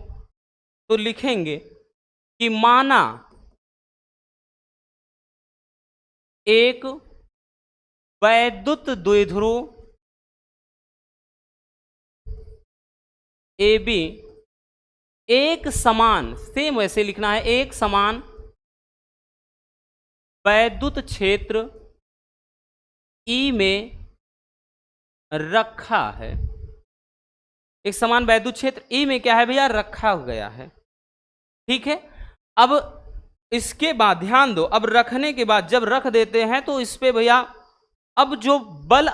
तो लिखेंगे कि माना एक वैद्युत द्विध्रुव ए बी एक समान, सेम वैसे लिखना है, एक समान वैद्युत क्षेत्र ई में रखा है। एक समान वैद्युत क्षेत्र ई में क्या है भैया, रखा गया है, ठीक है। अब इसके बाद ध्यान दो, अब रखने के बाद जब रख देते हैं तो इस पे भैया अब जो बल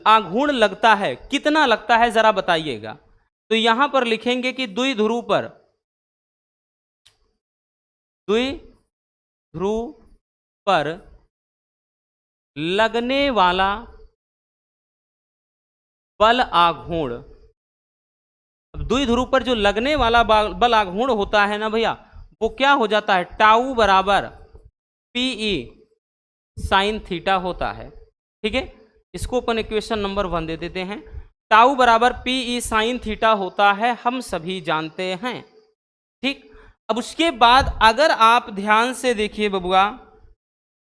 आघूर्ण लगता है कितना लगता है जरा बताइएगा। तो यहां पर लिखेंगे कि द्विध्रुव पर लगने वाला बल आघूर्ण, अब द्विध्रुव पर जो लगने वाला बल आघूर्ण होता है ना भैया, वो क्या हो जाता है, टाउ बराबर पीई साइन थीटा होता है, ठीक है। इसको अपन इक्वेशन नंबर 1 दे देते हैं, टाउ बराबर पीई साइन थीटा होता है, हम सभी जानते हैं, ठीक। अब उसके बाद अगर आप ध्यान से देखिए बबुआ,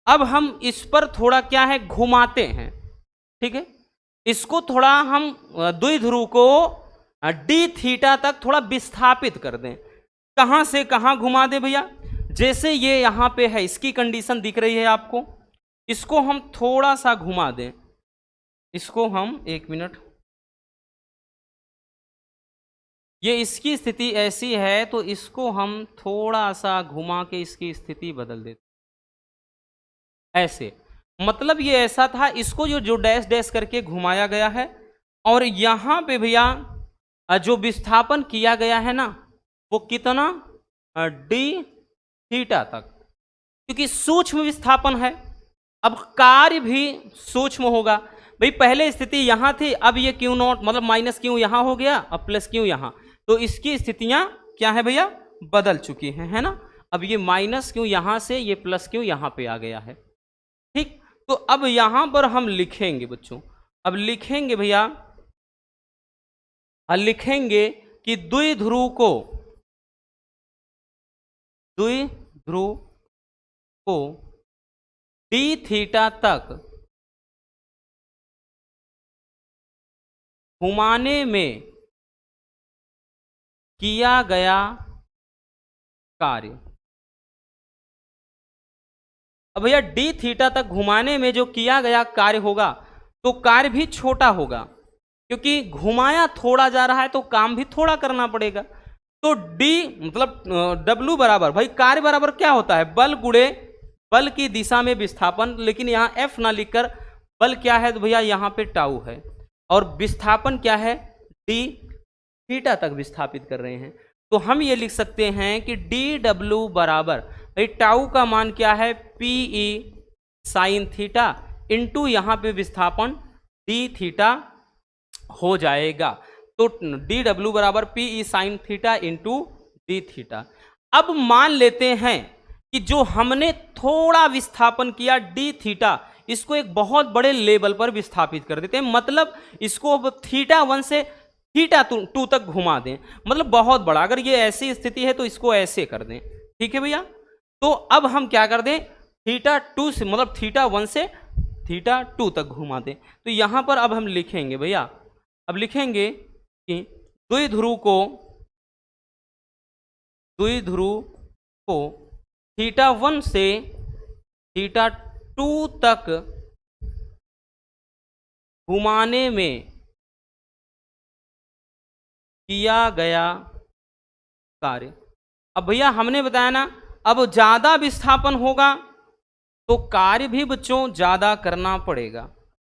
अब हम इस पर थोड़ा क्या है घुमाते हैं, ठीक है। इसको थोड़ा हम द्विध्रुव को डी थीटा तक थोड़ा विस्थापित कर दें। कहां से कहां घुमा दें भैया, जैसे ये यहां पे है, इसकी कंडीशन दिख रही है आपको, इसको हम थोड़ा सा घुमा दें, इसको हम, एक मिनट, ये इसकी स्थिति ऐसी है तो इसको हम थोड़ा सा घुमा के इसकी स्थिति बदल देते, ऐसे, मतलब ये ऐसा था, इसको जो डैश डैश करके घुमाया गया है और यहां पे भैया जो विस्थापन किया गया है ना वो कितना, डी थीटा तक, क्योंकि सूक्ष्म विस्थापन है। अब कार्य भी सूक्ष्म होगा भाई, पहले स्थिति यहां थी, अब ये क्यू नॉट मतलब माइनस क्यू यहां हो गया अब प्लस क्यू यहां, तो इसकी स्थितियां क्या है भैया, बदल चुकी हैं, है ना। अब ये माइनस क्यू यहां से ये प्लस क्यू यहां पे आ गया है, ठीक। तो अब यहां पर हम लिखेंगे बच्चों, अब लिखेंगे भैया, लिखेंगे कि द्विध्रुव को डी थीटा तक घुमाने में किया गया कार्य। अब भैया डी थीटा तक घुमाने में जो किया गया कार्य होगा तो कार्य भी छोटा होगा, क्योंकि घुमाया थोड़ा जा रहा है तो काम भी थोड़ा करना पड़ेगा। तो डी मतलब डब्ल्यू बराबर, भाई कार्य बराबर क्या होता है, बल गुणे बल की दिशा में विस्थापन, लेकिन यहाँ एफ ना लिखकर बल क्या है तो भैया यहाँ पे टाउ है, और विस्थापन क्या है, डी थीटा तक विस्थापित कर रहे हैं। तो हम ये लिख सकते हैं कि डी डब्ल्यू बराबर, भाई टाउ का मान क्या है, P E sine theta into यहाँ पे विस्थापन डी थीटा हो जाएगा। तो डी डब्ल्यू बराबर P E sine theta into D theta. अब मान लेते हैं कि जो हमने थोड़ा विस्थापन किया डी थीटा, इसको एक बहुत बड़े लेवल पर विस्थापित कर देते हैं, मतलब इसको अब थीटा 1 से थीटा 2 तक घुमा दें, मतलब बहुत बड़ा। अगर ये ऐसी स्थिति है तो इसको ऐसे कर दें, ठीक है भैया। तो अब हम क्या कर दें, थीटा 2 से मतलब थीटा 1 से थीटा 2 तक घुमा दें। तो यहां पर अब हम लिखेंगे भैया, अब लिखेंगे कि द्विध्रुव को थीटा 1 से थीटा 2 तक घुमाने में किया गया कार्य। अब भैया हमने बताया ना, अब ज्यादा विस्थापन होगा तो कार्य भी बच्चों ज्यादा करना पड़ेगा।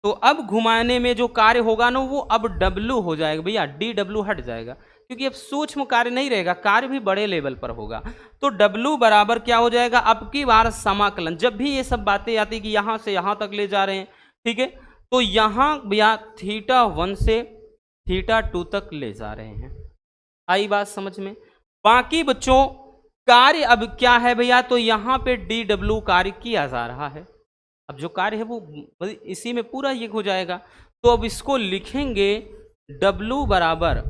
तो अब घुमाने में जो कार्य होगा ना वो अब डब्ल्यू हो जाएगा भैया, डी डब्ल्यू हट जाएगा, क्योंकि अब सूक्ष्म कार्य नहीं रहेगा, कार्य भी बड़े लेवल पर होगा। तो डब्ल्यू बराबर क्या हो जाएगा, अब की बार समाकलन, जब भी ये सब बातें आती कि यहां से यहां तक ले जा रहे हैं, ठीक है, तो यहां भैया थीटा 1 से थीटा 2 तक ले जा रहे हैं। आई बात समझ में। बाकी बच्चों कार्य अब क्या है भैया, तो यहां पे डी डब्ल्यू कार्य किया जा रहा है। अब जो कार्य है वो इसी में पूरा ये हो जाएगा। तो अब इसको लिखेंगे डब्ल्यू बराबर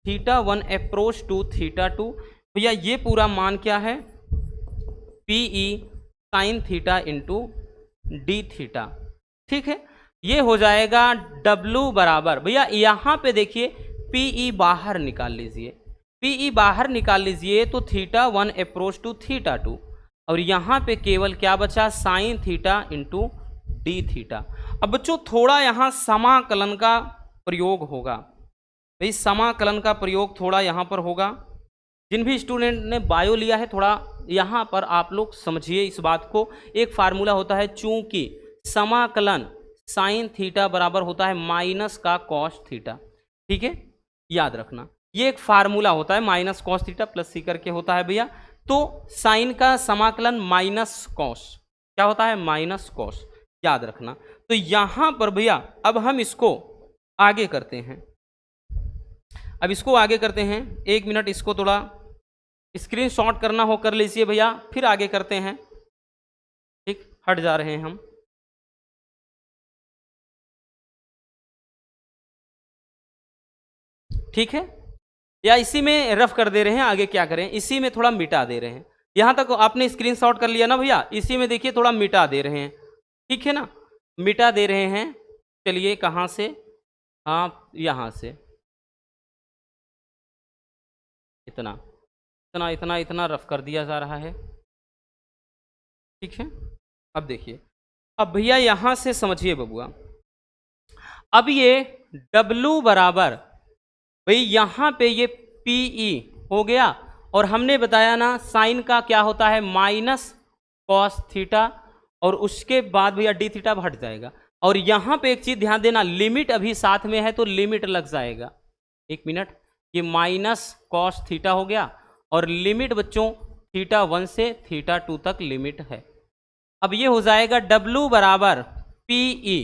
थीटा 1 अप्रोच टू थीटा 2। भैया ये पूरा मान क्या है, P E sine theta into D theta, ठीक है। ये हो जाएगा डब्ल्यू बराबर, भैया यहाँ पे देखिए पी ई बाहर निकाल लीजिए, पी ई बाहर निकाल लीजिए, तो थीटा 1 अप्रोच टू थीटा 2, और यहाँ पे केवल क्या बचा, sine theta into D theta. अब बच्चों थोड़ा यहाँ समाकलन का प्रयोग होगा, भाई समाकलन का प्रयोग थोड़ा यहाँ पर होगा। जिन भी स्टूडेंट ने बायो लिया है थोड़ा यहाँ पर आप लोग समझिए इस बात को। एक फार्मूला होता है, चूंकि समाकलन साइन थीटा बराबर होता है माइनस का कॉस थीटा, ठीक है, याद रखना ये एक फार्मूला होता है, माइनस कॉस थीटा प्लस सी करके होता है भैया। तो साइन का समाकलन माइनस कॉस क्या होता है, माइनस कॉस, याद रखना। तो यहां पर भैया अब हम इसको आगे करते हैं, अब इसको आगे करते हैं। 1 मिनट इसको थोड़ा स्क्रीनशॉट करना हो कर लीजिए भैया, फिर आगे करते हैं, ठीक, हट जा रहे हैं हम। ठीक है, या इसी में रफ कर दे रहे हैं, आगे क्या करें, इसी में थोड़ा मिटा दे रहे हैं। यहां तक आपने स्क्रीनशॉट कर लिया ना भैया, इसी में देखिए थोड़ा मिटा दे रहे हैं, ठीक है ना, मिटा दे रहे हैं। चलिए कहां से, हाँ यहां से, इतना इतना इतना इतना रफ कर दिया जा रहा है, ठीक है। अब देखिए, अब भैया यहां से समझिए बबुआ, अब ये W बराबर, भाई यहां पे ये PE हो गया, और हमने बताया ना साइन का क्या होता है, माइनस कॉस थीटा, और उसके बाद भैया डी थीटा हट जाएगा। और यहां पे एक चीज ध्यान देना, लिमिट अभी साथ में है तो लिमिट लग जाएगा। 1 मिनट, ये माइनस कॉस थीटा हो गया, और लिमिट बच्चों थीटा 1 से थीटा 2 तक लिमिट है। अब ये हो जाएगा W बराबर PE।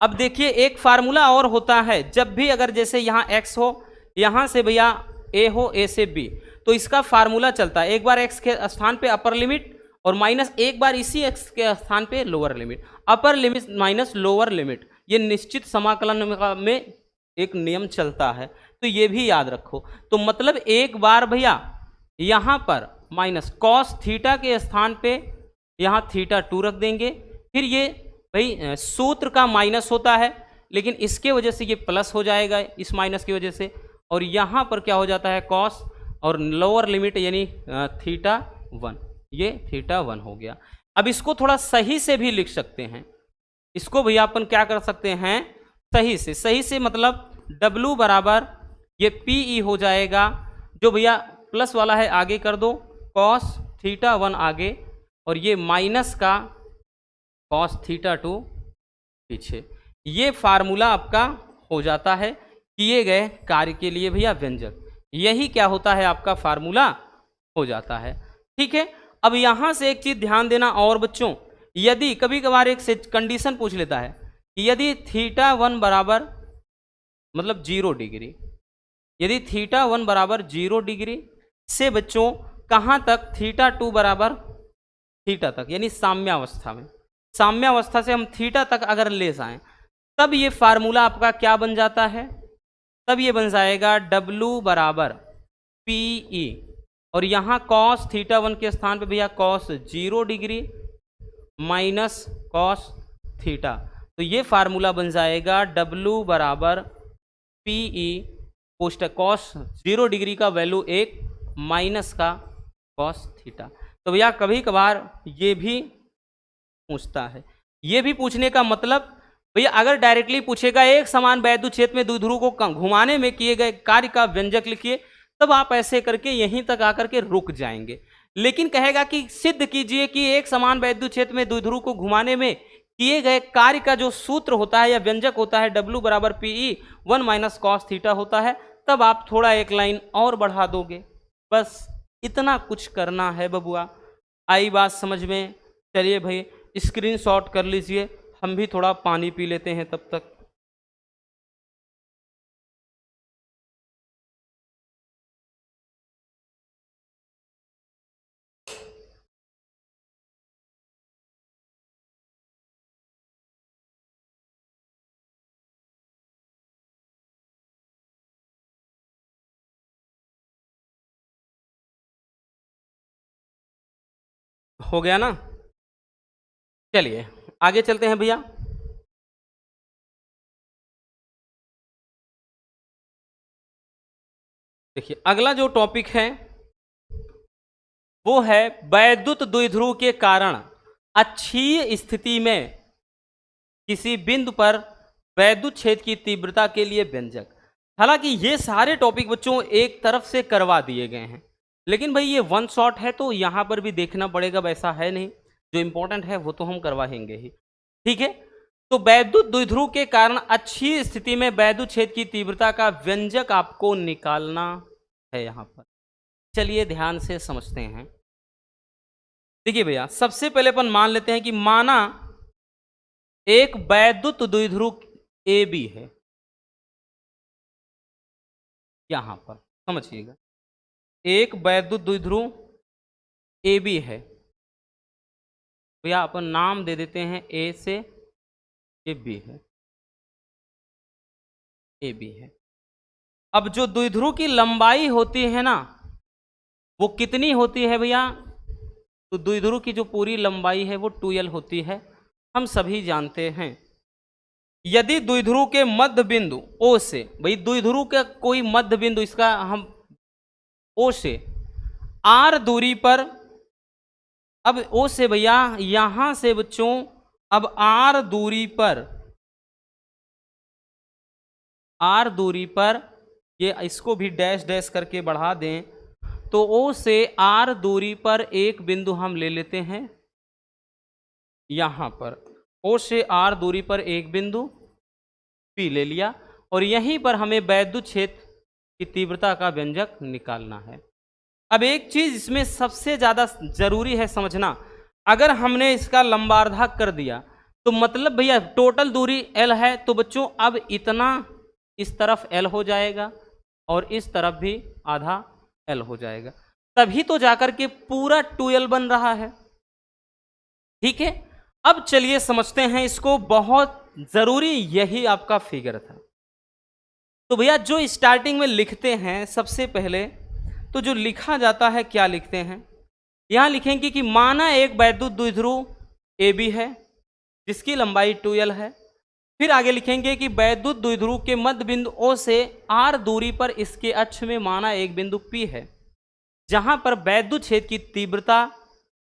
अब देखिए एक फार्मूला और होता है, जब भी अगर जैसे यहाँ x हो, यहाँ से भैया a हो, a से b, तो इसका फार्मूला चलता है, एक बार x के स्थान पे अपर लिमिट और माइनस एक बार इसी x के स्थान पे lower limit, upper limit minus lower limit, ये निश्चित समाकलन में एक नियम चलता है, तो ये भी याद रखो। तो मतलब एक बार भैया यहाँ पर माइनस कॉस थीटा के स्थान पे यहाँ थीटा 2 रख देंगे, फिर ये भाई सूत्र का माइनस होता है, लेकिन इसके वजह से ये प्लस हो जाएगा इस माइनस की वजह से, और यहाँ पर क्या हो जाता है कॉस, और लोअर लिमिट यानी थीटा 1, ये थीटा 1 हो गया। अब इसको थोड़ा सही से भी लिख सकते हैं, इसको भैया अपन क्या कर सकते हैं, सही से मतलब W बराबर ये PE हो जाएगा, जो भैया प्लस वाला है आगे कर दो, कॉस थीटा 1 आगे, और ये माइनस का कॉस थीटा 2 पीछे। ये फार्मूला आपका हो जाता है किए गए कार्य के लिए भैया व्यंजक। यही क्या होता है आपका फार्मूला हो जाता है। ठीक है, अब यहां से एक चीज ध्यान देना और बच्चों, यदि कभी कभार एक कंडीशन पूछ लेता है कि यदि थीटा 1 बराबर मतलब 0 डिग्री, यदि थीटा 1 बराबर 0 डिग्री से बच्चों कहां तक, थीटा 2 बराबर थीटा तक, यानी साम्यावस्था में, साम्यावस्था से हम थीटा तक अगर ले जाएं, तब ये फार्मूला आपका क्या बन जाता है, तब ये बन जाएगा W बराबर PE, और यहाँ कॉस थीटा 1 के स्थान पे भैया cos 0 degree minus cos theta, तो ये फार्मूला बन जाएगा W बराबर PE पोस्ट कॉस 0 डिग्री का वैल्यू 1 माइनस का कॉस थीटा। तो भैया कभी कभार ये भी पूछता है, ये भी पूछने का मतलब भैया अगर डायरेक्टली पूछेगा एक समान वैद्युत क्षेत्र में द्विध्रुव को घुमाने में किए गए कार्य का व्यंजक लिखिए, तब आप ऐसे करके यहीं तक आकर के रुक जाएंगे। लेकिन कहेगा कि सिद्ध कीजिए कि एक समान वैद्युत क्षेत्र में द्विध्रुव को घुमाने में किए गए कार्य का जो सूत्र होता है या व्यंजक होता है W बराबर PE 1 माइनस कॉस थीटा होता है, तब आप थोड़ा एक लाइन और बढ़ा दोगे। बस इतना कुछ करना है बबुआ। आई बात समझ में? चलिए भाई स्क्रीनशॉट कर लीजिए, हम भी थोड़ा पानी पी लेते हैं तब तक। हो गया ना? चलिए आगे चलते हैं भैया। देखिए अगला जो टॉपिक है वो है वैद्युत द्विध्रुव के कारण अक्षीय स्थिति में किसी बिंदु पर वैद्युत क्षेत्र की तीव्रता के लिए व्यंजक। हालांकि ये सारे टॉपिक बच्चों एक तरफ से करवा दिए गए हैं, लेकिन भाई ये वन शॉट है तो यहां पर भी देखना पड़ेगा, वैसा है नहीं, जो इंपॉर्टेंट है वो तो हम करवाएंगे ही। ठीक है, तो वैद्युत द्विध्रुव के कारण अच्छी स्थिति में वैद्युत क्षेत्र की तीव्रता का व्यंजक आपको निकालना है यहां पर। चलिए ध्यान से समझते हैं। देखिए भैया सबसे पहले अपन मान लेते हैं कि माना एक वैद्युत द्विध्रुव ए बी है, यहां पर समझिएगा एक वैद्युत द्विध्रुव ए बी है। भैया अपन नाम दे देते हैं ए से, ये बी है, ए बी है। अब जो द्विध्रुव की लंबाई होती है ना वो कितनी होती है भैया, तो द्विध्रुव की जो पूरी लंबाई है वो 2l होती है, हम सभी जानते हैं। यदि द्विध्रुव के मध्य बिंदु O से, भाई द्विध्रुव का कोई मध्य बिंदु, इसका हम O से R दूरी पर, अब O से भैया यहां से बच्चों अब R दूरी पर ये इसको भी डैश डैश करके बढ़ा दें, तो O से R दूरी पर एक बिंदु हम ले लेते हैं यहां पर। O से R दूरी पर एक बिंदु P ले लिया, और यहीं पर हमें वैद्युत क्षेत्र की तीव्रता का व्यंजक निकालना है। अब एक चीज इसमें सबसे ज्यादा जरूरी है समझना, अगर हमने इसका लंबार्धक कर दिया तो मतलब भैया टोटल दूरी L है, तो बच्चों अब इतना इस तरफ L हो जाएगा और इस तरफ भी आधा L हो जाएगा, तभी तो जाकर के पूरा 2L बन रहा है। ठीक है, अब चलिए समझते हैं इसको, बहुत जरूरी यही आपका फिगर था। तो भैया जो स्टार्टिंग में लिखते हैं सबसे पहले, तो जो लिखा जाता है क्या लिखते हैं, यहां लिखेंगे कि माना एक वैद्युत द्विध्रुव ए बी है जिसकी लंबाई 2L है। फिर आगे लिखेंगे कि वैद्युत द्विध्रुव के मध्य बिंदु O से R दूरी पर इसके अक्ष में माना एक बिंदु P है जहां पर वैद्युत क्षेत्र की तीव्रता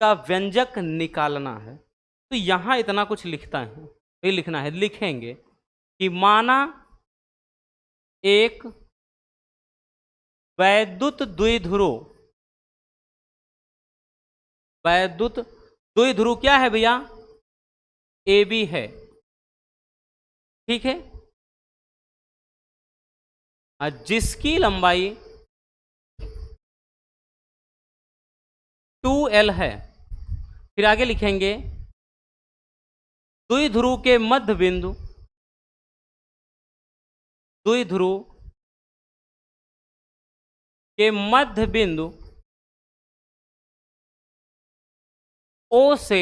का व्यंजक निकालना है। तो यहां इतना कुछ लिखता है, ये लिखना है, लिखेंगे कि माना एक वैद्युत द्विध्रुव, वैद्युत द्विध्रुव क्या है भैया? ए बी है, ठीक है, जिसकी लंबाई 2L है। फिर आगे लिखेंगे द्विध्रुव के मध्य बिंदु, द्विध्रुव के मध्य बिंदु O से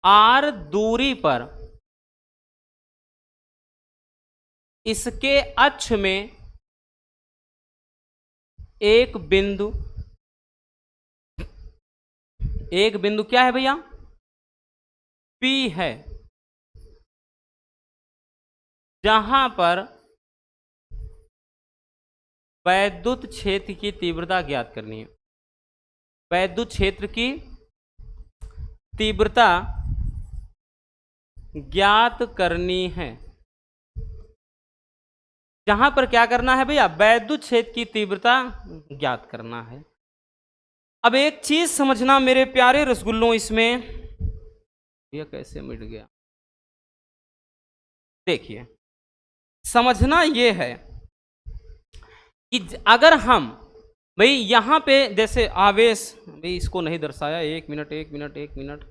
R दूरी पर इसके अक्ष में एक बिंदु क्या है भैया? P है, जहां पर वैद्युत क्षेत्र की तीव्रता ज्ञात करनी है। वैद्युत क्षेत्र की तीव्रता ज्ञात करनी है। जहां पर क्या करना है भैया? वैद्युत क्षेत्र की तीव्रता ज्ञात करना है। अब एक चीज समझना मेरे प्यारे रसगुल्लों, इसमें यह कैसे मिट गया, देखिए समझना यह है कि अगर हम भाई यहां पे जैसे आवेश, भाई इसको नहीं दर्शाया, एक मिनट,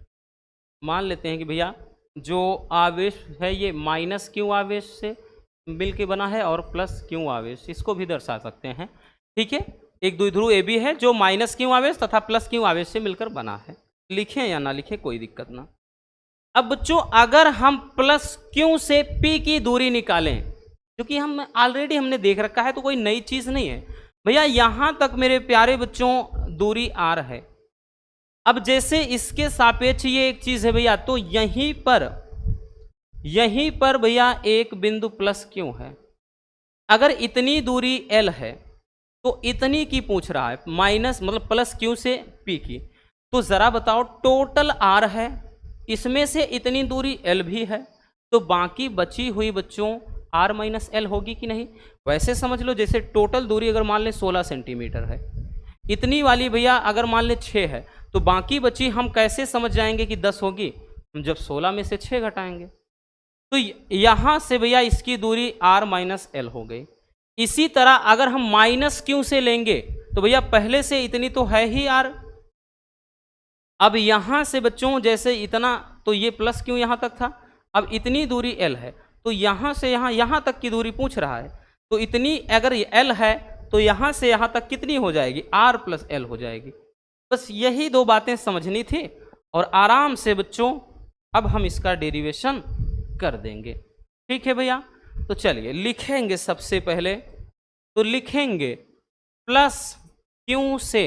मान लेते हैं कि भैया जो आवेश है ये माइनस क्यू आवेश से मिलके बना है और प्लस क्यू आवेश, इसको भी दर्शा सकते हैं, ठीक है। एक द्विध्रुव ए बी है जो माइनस क्यू आवेश तथा प्लस क्यू आवेश से मिलकर बना है, लिखें या ना लिखें कोई दिक्कत ना। अब बच्चों अगर हम प्लस क्यू से पी की दूरी निकालें, क्योंकि हम ऑलरेडी हमने देख रखा है तो कोई नई चीज नहीं है भैया, यहां तक मेरे प्यारे बच्चों दूरी आर है। अब जैसे इसके सापेक्ष ये एक चीज है भैया, तो यहीं पर भैया एक बिंदु प्लस क्यू है। अगर इतनी दूरी एल है तो इतनी की पूछ रहा है, माइनस मतलब प्लस क्यू से पी की, तो जरा बताओ टोटल आर है, इसमें से इतनी दूरी एल भी है, तो बाकी बची हुई बच्चों आर माइनस एल होगी कि नहीं? वैसे समझ लो जैसे टोटल दूरी अगर मान लें 16 सेंटीमीटर है, इतनी वाली भैया अगर मान लें 6 है, तो बाकी बची हम कैसे समझ जाएंगे कि 10 होगी? हम जब 16 में से 6 घटाएंगे, तो यहां से भैया इसकी दूरी आर माइनस एल हो गई। इसी तरह अगर हम माइनस क्यू से लेंगे तो भैया पहले से इतनी तो है ही आर। अब यहां से बच्चों जैसे इतना, तो ये प्लस क्यू यहां तक था, अब इतनी दूरी एल है, तो यहां से यहां तक की दूरी पूछ रहा है, तो इतनी अगर एल है तो यहां से यहां तक कितनी हो जाएगी? आर प्लस एल हो जाएगी। बस यही दो बातें समझनी थी और आराम से बच्चों अब हम इसका डेरिवेशन कर देंगे, ठीक है भैया। तो चलिए लिखेंगे, सबसे पहले तो लिखेंगे प्लस क्यू से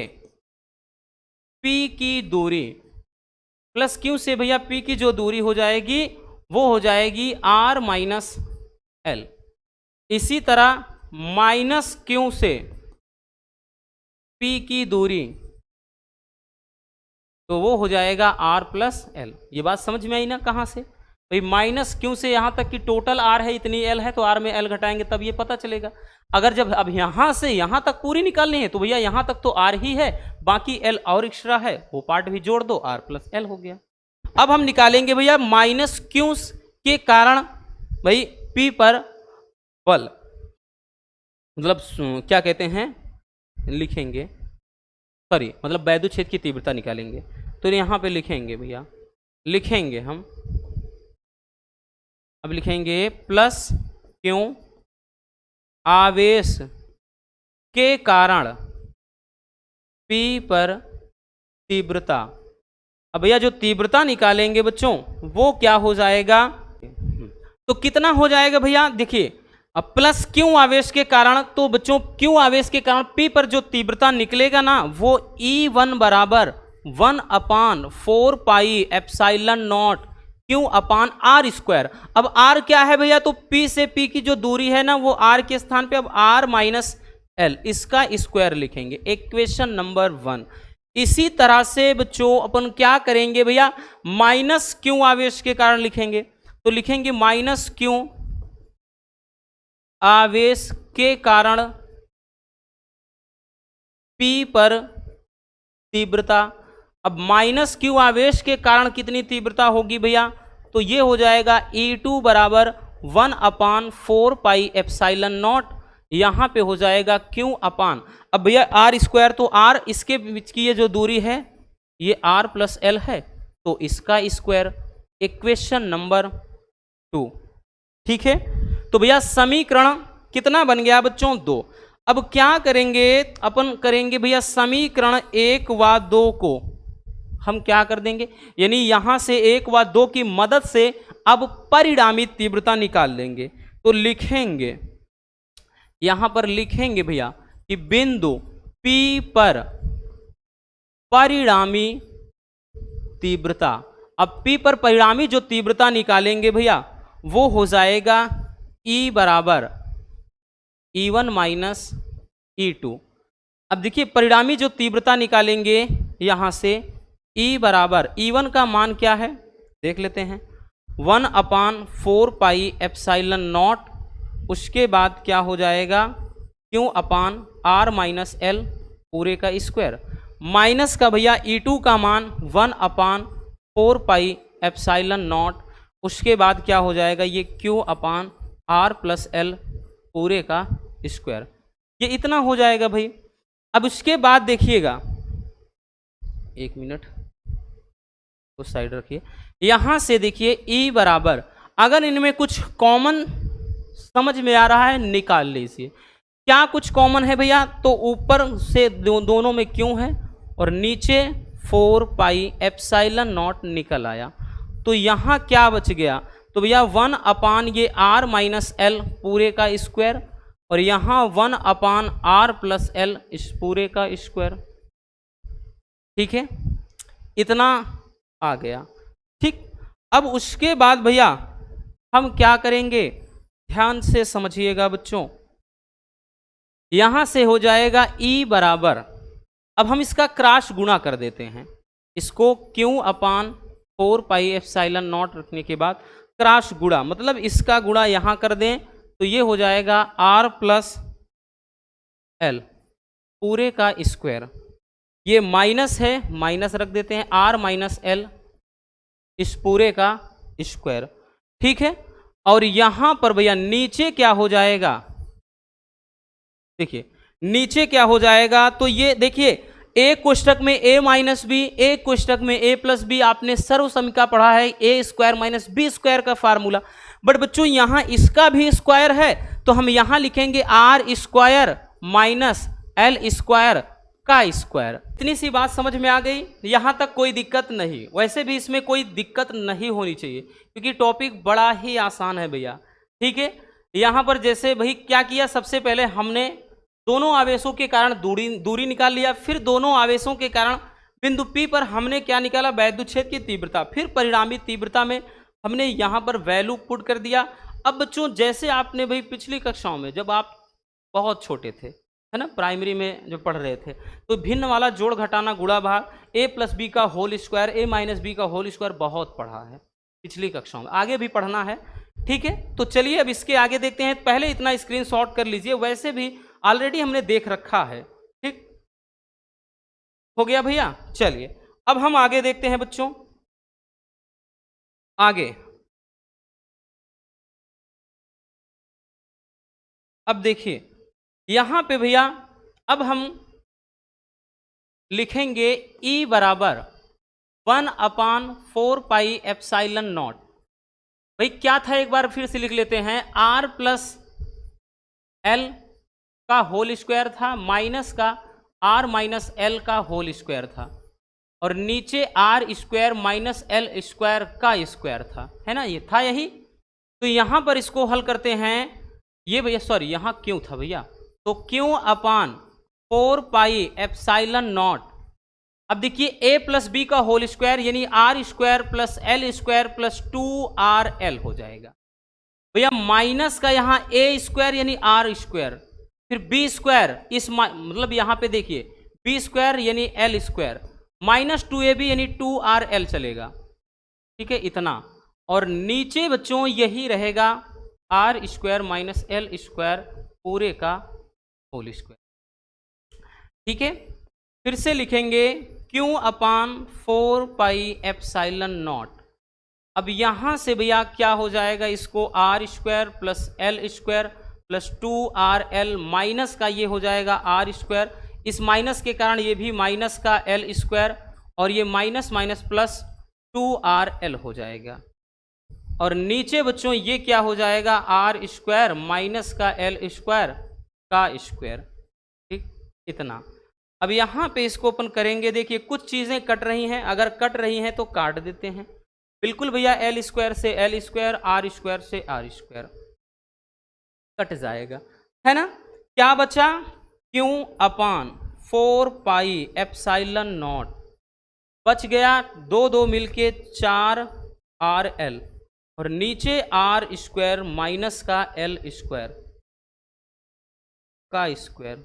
पी की दूरी, प्लस क्यू से भैया पी की जो दूरी हो जाएगी वो हो जाएगी आर माइनस एल। इसी तरह माइनस क्यू से पी की दूरी तो वो हो जाएगा आर प्लस एल। ये बात समझ में आई ना कहाँ से? भाई माइनस क्यू से यहाँ तक की टोटल आर है, इतनी एल है, तो आर में एल घटाएंगे तब ये पता चलेगा। अगर जब अब यहाँ से यहाँ तक पूरी निकालनी है तो भैया यहाँ तक तो आर ही है, बाकी एल और एक्स्ट्रा है, वो पार्ट भी जोड़ दो, आर प्लस एल हो गया। अब हम निकालेंगे भैया माइनस क्यू के कारण भाई पी पर बल, मतलब क्या कहते हैं, लिखेंगे सॉरी मतलब वैद्युत क्षेत्र की तीव्रता निकालेंगे, तो यहाँ पे लिखेंगे भैया, लिखेंगे हम, अब लिखेंगे प्लस क्यू आवेश के कारण पी पर तीव्रता। अब भैया जो तीव्रता निकालेंगे बच्चों वो क्या हो जाएगा? तो कितना हो जाएगा भैया? देखिए अब प्लस क्यू आवेश के कारण, तो बच्चों क्यू आवेश के कारण पी पर जो तीव्रता निकलेगा ना वो E1 बराबर 1/4 pi epsilon naught Q upon R square. अब आर क्या है भैया? तो पी से पी की जो दूरी है ना वो आर के स्थान पे अब आर माइनस एल, इसका स्क्वायर लिखेंगे, इक्वेशन नंबर 1। इसी तरह से बच्चों अपन क्या करेंगे भैया, माइनस क्यू आवेश के कारण लिखेंगे, तो लिखेंगे माइनस क्यू आवेश के कारण P पर तीव्रता। अब माइनस Q आवेश के कारण कितनी तीव्रता होगी भैया, तो ये हो जाएगा E2 बराबर 1/4 पाई एप्सिलॉन नॉट, यहाँ पे हो जाएगा Q अपान, अब भैया आर स्क्वायर, तो आर इसके बीच की ये जो दूरी है ये R प्लस L है, तो इसका स्क्वायर, इक्वेशन नंबर 2। ठीक है, तो भैया समीकरण कितना बन गया बच्चों, 2। अब क्या करेंगे अपन, करेंगे भैया समीकरण 1 व 2 को हम क्या कर देंगे, यानी यहां से 1 व 2 की मदद से अब परिणामी तीव्रता निकाल लेंगे। तो लिखेंगे, यहां पर लिखेंगे भैया कि बिंदु P पर परिणामी तीव्रता। अब P पर परिणामी जो तीव्रता निकालेंगे भैया वो हो जाएगा E बराबर E1 माइनस E2। अब देखिए परिणामी जो तीव्रता निकालेंगे यहां से E बराबर, E1 का मान क्या है देख लेते हैं, 1/4 पाई एप्सिलॉन नॉट, उसके बाद क्या हो जाएगा Q अपान R माइनस L पूरे का स्क्वायर, माइनस का भैया E2 का मान 1/4 पाई एप्सिलॉन नॉट, उसके बाद क्या हो जाएगा ये Q अपान R प्लस L पूरे का स्क्वायर, ये इतना हो जाएगा भाई। अब उसके बाद देखिएगा, एक मिनट उस साइड रखिए, यहां से देखिए E बराबर, अगर इनमें कुछ कॉमन समझ में आ रहा है निकाल लीजिए, क्या कुछ कॉमन है भैया, तो ऊपर से दोनों में क्यों है और नीचे 4 पाई एप्सिलॉन नॉट निकल आया, तो यहाँ क्या बच गया, तो भैया 1 अपान ये R माइनस L पूरे का स्क्वायर, और यहाँ 1 अपान R प्लस L इस पूरे का स्क्वायर। ठीक है, इतना आ गया। ठीक, अब उसके बाद भैया हम क्या करेंगे, ध्यान से समझिएगा बच्चों, यहां से हो जाएगा E बराबर, अब हम इसका क्रॉस गुणा कर देते हैं, इसको Q upon 4 pi epsilon not रखने के बाद क्रॉस गुणा, मतलब इसका गुणा यहां कर दें तो ये हो जाएगा R प्लस L पूरे का स्क्वायर, ये माइनस है माइनस रख देते हैं, R माइनस L इस पूरे का स्क्वायर। ठीक है, और यहां पर भैया नीचे क्या हो जाएगा, देखिए नीचे क्या हो जाएगा, तो ये देखिए एक कोष्टक में a माइनस बी, एक कोष्टक में a प्लस बी, आपने सर्व समीकरण पढ़ा है a square minus B square का फार्मूला, बट बच्चों यहां इसका भी स्क्वायर है, तो हम यहां लिखेंगे R square minus L square का स्क्वायर। इतनी सी बात समझ में आ गई, यहां तक कोई दिक्कत नहीं, वैसे भी इसमें कोई दिक्कत नहीं होनी चाहिए क्योंकि टॉपिक बड़ा ही आसान है भैया। ठीक है, यहां पर जैसे भाई क्या किया, सबसे पहले हमने दोनों आवेशों के कारण दूरी निकाल लिया, फिर दोनों आवेशों के कारण बिंदु P पर हमने क्या निकाला, वैद्युत क्षेत्र की तीव्रता, फिर परिणामी तीव्रता में हमने यहाँ पर वैल्यू पुट कर दिया। अब बच्चों जैसे आपने भाई पिछली कक्षाओं में जब आप बहुत छोटे थे, है ना, प्राइमरी में जो पढ़ रहे थे, तो भिन्न वाला जोड़ घटाना गुणा भाग, a प्लस बी का whole square, a minus B का होल स्क्वायर बहुत पढ़ा है पिछली कक्षाओं में, आगे भी पढ़ना है। ठीक है, तो चलिए अब इसके आगे देखते हैं, पहले इतना स्क्रीनशॉट कर लीजिए, वैसे भी ऑलरेडी हमने देख रखा है। ठीक हो गया भैया, चलिए अब हम आगे देखते हैं बच्चों, आगे अब देखिए यहां पे भैया अब हम लिखेंगे E बराबर 1/4 पाई एप्सिलॉन नॉट। भाई क्या था एक बार फिर से लिख लेते हैं, R प्लस L का होल स्क्वायर था, माइनस का R माइनस L का होल स्क्वायर था, और नीचे R square minus L square का स्क्वायर था, है ना, ये था यही। तो यहां पर इसको हल करते हैं, ये भैया सॉरी यहाँ क्यों था भैया, तो Q upon 4 pi epsilon not. अब देखिए a प्लस बी का होल स्क्वायर यानी R square plus L square plus 2RL हो जाएगा भैया, माइनस का यहाँ a स्क्वायर यानी R स्क्वायर, फिर b स्क्वायर, इस मतलब यहाँ पे देखिए b स्क्वायर यानी L स्क्वायर माइनस 2ab यानी 2RL चलेगा। ठीक है, इतना, और नीचे बच्चों यही रहेगा R square minus L square पूरे का होल स्क्वायर। ठीक है, फिर से लिखेंगे Q अपान 4πε0। अब यहां से भैया क्या हो जाएगा, इसको R square plus L square plus 2RL minus का ये हो जाएगा आर स्क्वायर, इस माइनस के कारण ये भी माइनस का एल स्क्वायर, और ये माइनस माइनस प्लस 2RL हो जाएगा। और नीचे बच्चों ये क्या हो जाएगा, आर स्क्वायर माइनस का एल स्क्वायर का स्क्वायर। ठीक, इतना। अब यहाँ पे इसको ओपन करेंगे, देखिए कुछ चीज़ें कट रही हैं, अगर कट रही हैं तो काट देते हैं। बिल्कुल भैया, एल स्क्वायर से एल स्क्वायर, आर स्क्वायर से आर स्क्वायर कट जाएगा, है ना। क्या बचा, Q अपान 4πε0 बच गया, दो दो मिलके 4RL, और नीचे आर स्क्वायर माइनस का एल स्क्वायर का स्क्वायर।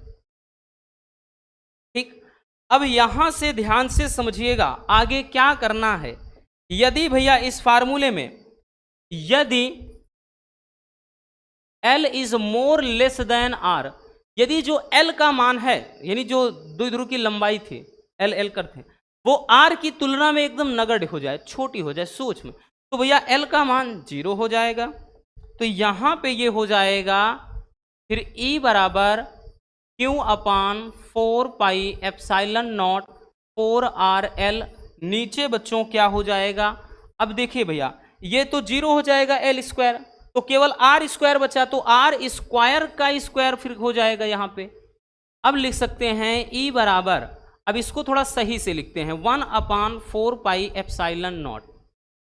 ठीक, अब यहां से ध्यान से समझिएगा आगे क्या करना है। यदि भैया इस फार्मूले में यदि L is more less than R, यदि जो L का मान है, यानी जो द्विध्रुव की लंबाई थी L करते हैं, वो R की तुलना में एकदम नगण्य हो जाए, छोटी हो जाए, सूक्ष्म, तो भैया L का मान 0 हो जाएगा। तो यहां पे ये हो जाएगा फिर E बराबर Q अपान 4πε0 4RL, नीचे बच्चों क्या हो जाएगा, अब देखिए भैया ये तो 0 हो जाएगा L स्क्वायर, तो केवल R स्क्वायर बचा, तो R स्क्वायर का स्क्वायर फिर हो जाएगा यहाँ पे। अब लिख सकते हैं E बराबर, अब इसको थोड़ा सही से लिखते हैं, 1 अपान 4πε0।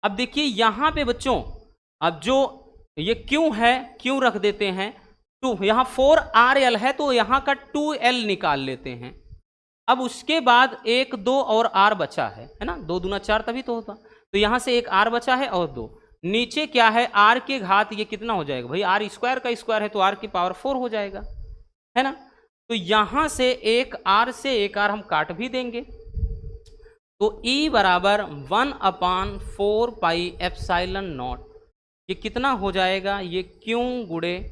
अब देखिए यहाँ पे बच्चों, अब जो ये Q है, Q रख देते हैं 2, यहाँ 4RL है तो यहाँ का 2L निकाल लेते हैं। अब उसके बाद 1 2 और R बचा है ना, 2 दूना 4 तभी तो होता, तो यहाँ से एक R बचा है और 2, नीचे क्या है R के घात, ये कितना हो जाएगा भाई, R स्क्वायर का स्क्वायर है तो R की पावर 4 हो जाएगा, है ना। तो यहाँ से एक R से एक R हम काट भी देंगे, तो E बराबर 1 अपान 4πε0, ये कितना हो जाएगा, ये Q गुणे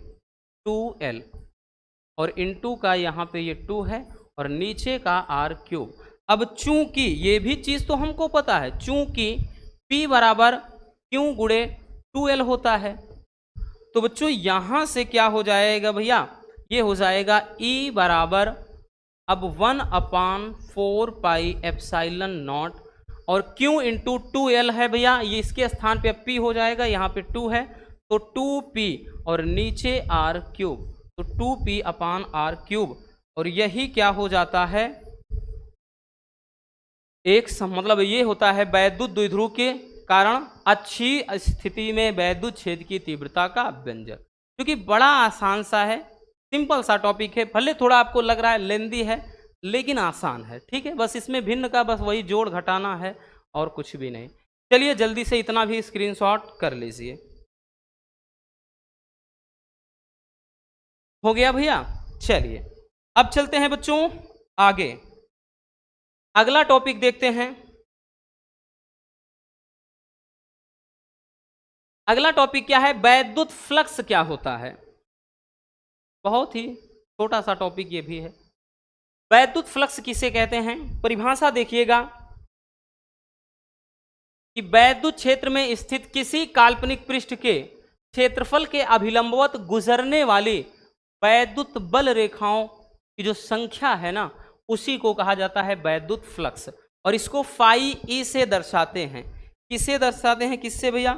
2L, और इनटू का यहाँ पे ये 2 है और नीचे का R क्यूब। अब चूंकि ये भी चीज़ तो हमको पता है, चूंकि P बराबर Q गुणे 2L होता है, तो बच्चों यहाँ से क्या हो जाएगा भैया, ये हो जाएगा E बराबर अब 1 अपान 4πε0, और Q इंटू 2L है भैया, ये इसके स्थान पे अब P हो जाएगा, यहाँ पे 2 है तो 2P, और नीचे R क्यूब, तो 2P अपान R क्यूब, और यही क्या हो जाता है, एक मतलब ये होता है वैद्युत द्विध्रुव के कारण अच्छी स्थिति में वैद्युत छेद की तीव्रता का व्यंजक, क्योंकि बड़ा आसान सा है, सिंपल सा टॉपिक है, भले थोड़ा आपको लग रहा है लेंदी है लेकिन आसान है। ठीक है, बस इसमें भिन्न का बस वही जोड़ घटाना है और कुछ भी नहीं। चलिए जल्दी से इतना भी स्क्रीनशॉट कर लीजिए। हो गया भैया, चलिए अब चलते हैं बच्चों आगे, अगला टॉपिक देखते हैं। अगला टॉपिक क्या है, वैद्युत फ्लक्स क्या होता है। बहुत ही छोटा सा टॉपिक ये भी है। वैद्युत फ्लक्स किसे कहते हैं, परिभाषा देखिएगा कि वैद्युत क्षेत्र में स्थित किसी काल्पनिक पृष्ठ के क्षेत्रफल के अभिलंबवत गुजरने वाली वैद्युत बल रेखाओं की जो संख्या है ना, उसी को कहा जाता है वैद्युत फ्लक्स, और इसको फाई ई से दर्शाते हैं। किसे दर्शाते हैं, किससे भैया,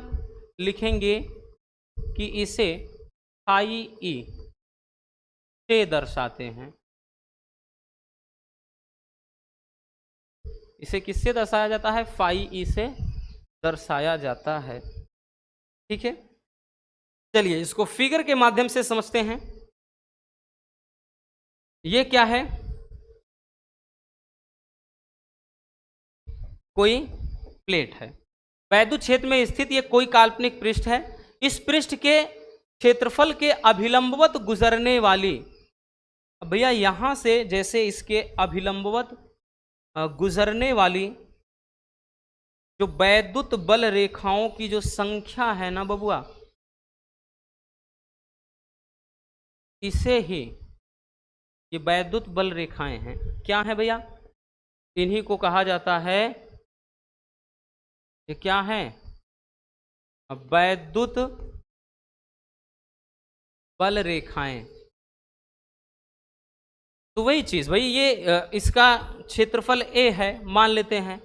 लिखेंगे कि इसे फाई ई से दर्शाते हैं। इसे किससे दर्शाया जाता है, फाई ई से दर्शाया जाता है। ठीक है, चलिए इसको फिगर के माध्यम से समझते हैं। ये क्या है, कोई प्लेट है, वैद्युत क्षेत्र में स्थित ये कोई काल्पनिक पृष्ठ है। इस पृष्ठ के क्षेत्रफल के अभिलंबवत गुजरने वाली, अब भैया यहां से जैसे इसके अभिलंबवत गुजरने वाली जो वैद्युत बल रेखाओं की जो संख्या है ना बबुआ, इसे ही, ये वैद्युत बल रेखाएं हैं, क्या है भैया, इन्हीं को कहा जाता है, ये क्या है, वैद्युत बल रेखाएं। तो वही चीज भाई, ये इसका क्षेत्रफल a है मान लेते हैं।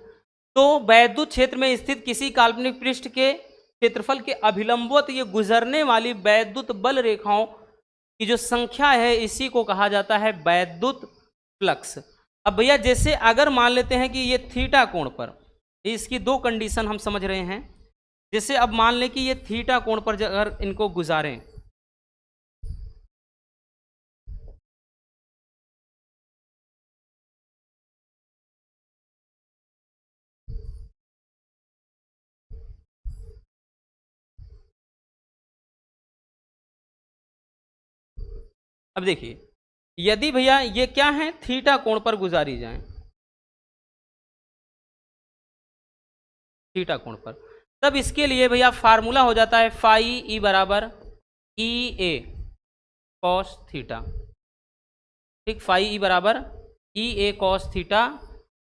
तो वैद्युत क्षेत्र में स्थित किसी काल्पनिक पृष्ठ के क्षेत्रफल के अभिलंबवत ये गुजरने वाली वैद्युत बल रेखाओं की जो संख्या है, इसी को कहा जाता है वैद्युत फ्लक्स। अब भैया जैसे अगर मान लेते हैं कि ये थीटा कोण पर, इसकी दो कंडीशन हम समझ रहे हैं। जैसे अब मान लें कि ये थीटा कोण पर अगर इनको गुजारें, अब देखिए यदि भैया ये क्या है, थीटा कोण पर गुजारी जाए, थीटा कोण पर, तब इसके लिए भैया फार्मूला हो जाता है फाई ई बराबर ई ए कॉस थीटा। ठीक, फाई ई बराबर ई ए कॉस थीटा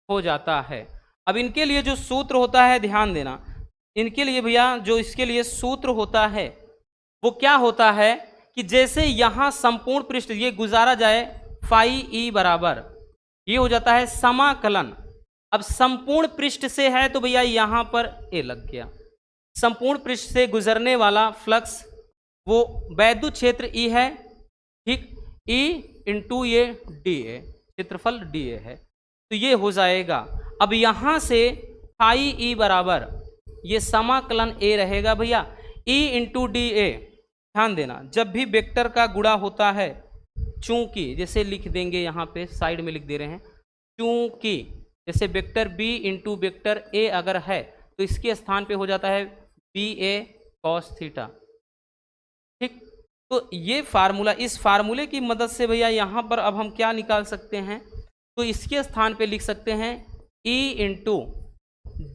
हो जाता है। अब इनके लिए जो सूत्र होता है, ध्यान देना, इनके लिए भैया जो इसके लिए सूत्र होता है वो क्या होता है कि जैसे यहां संपूर्ण पृष्ठ ये गुजारा जाए, फाई ई बराबर ये हो जाता है समाकलन। अब संपूर्ण पृष्ठ से है तो भैया यहां पर ए लग गया, संपूर्ण पृष्ठ से गुजरने वाला फ्लक्स वो वैद्युत क्षेत्र ई है। ठीक, ई इंटू ये डी ए, क्षेत्रफल डी ए है, तो ये हो जाएगा। अब यहां से फाई ई बराबर ये समाकलन ए रहेगा भैया, ई इंटू डी ए। ध्यान देना, जब भी वेक्टर का गुणा होता है, चूंकि जैसे लिख देंगे यहाँ पे साइड में लिख दे रहे हैं, चूंकि जैसे vector B into vector A अगर है तो इसके स्थान पे हो जाता है बी ए कॉस थीटा। ठीक, तो ये फार्मूला, इस फार्मूले की मदद से भैया यहाँ पर अब हम क्या निकाल सकते हैं, तो इसके स्थान पे लिख सकते हैं E into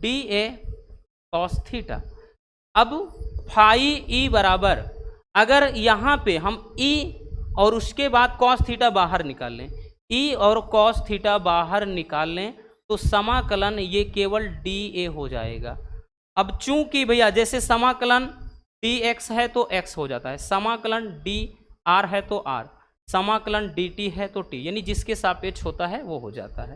D A cos theta. अब फाई ई बराबर, अगर यहाँ पे हम ई और उसके बाद कॉस थीटा बाहर निकाल लें, ई और कॉस थीटा बाहर निकाल लें, तो समाकलन ये केवल डी ए हो जाएगा। अब चूंकि भैया जैसे समाकलन डी एक्स है तो एक्स हो जाता है, समाकलन डी आर है तो आर, समाकलन डी टी है तो टी, यानी जिसके सापेक्ष होता है वो हो जाता है।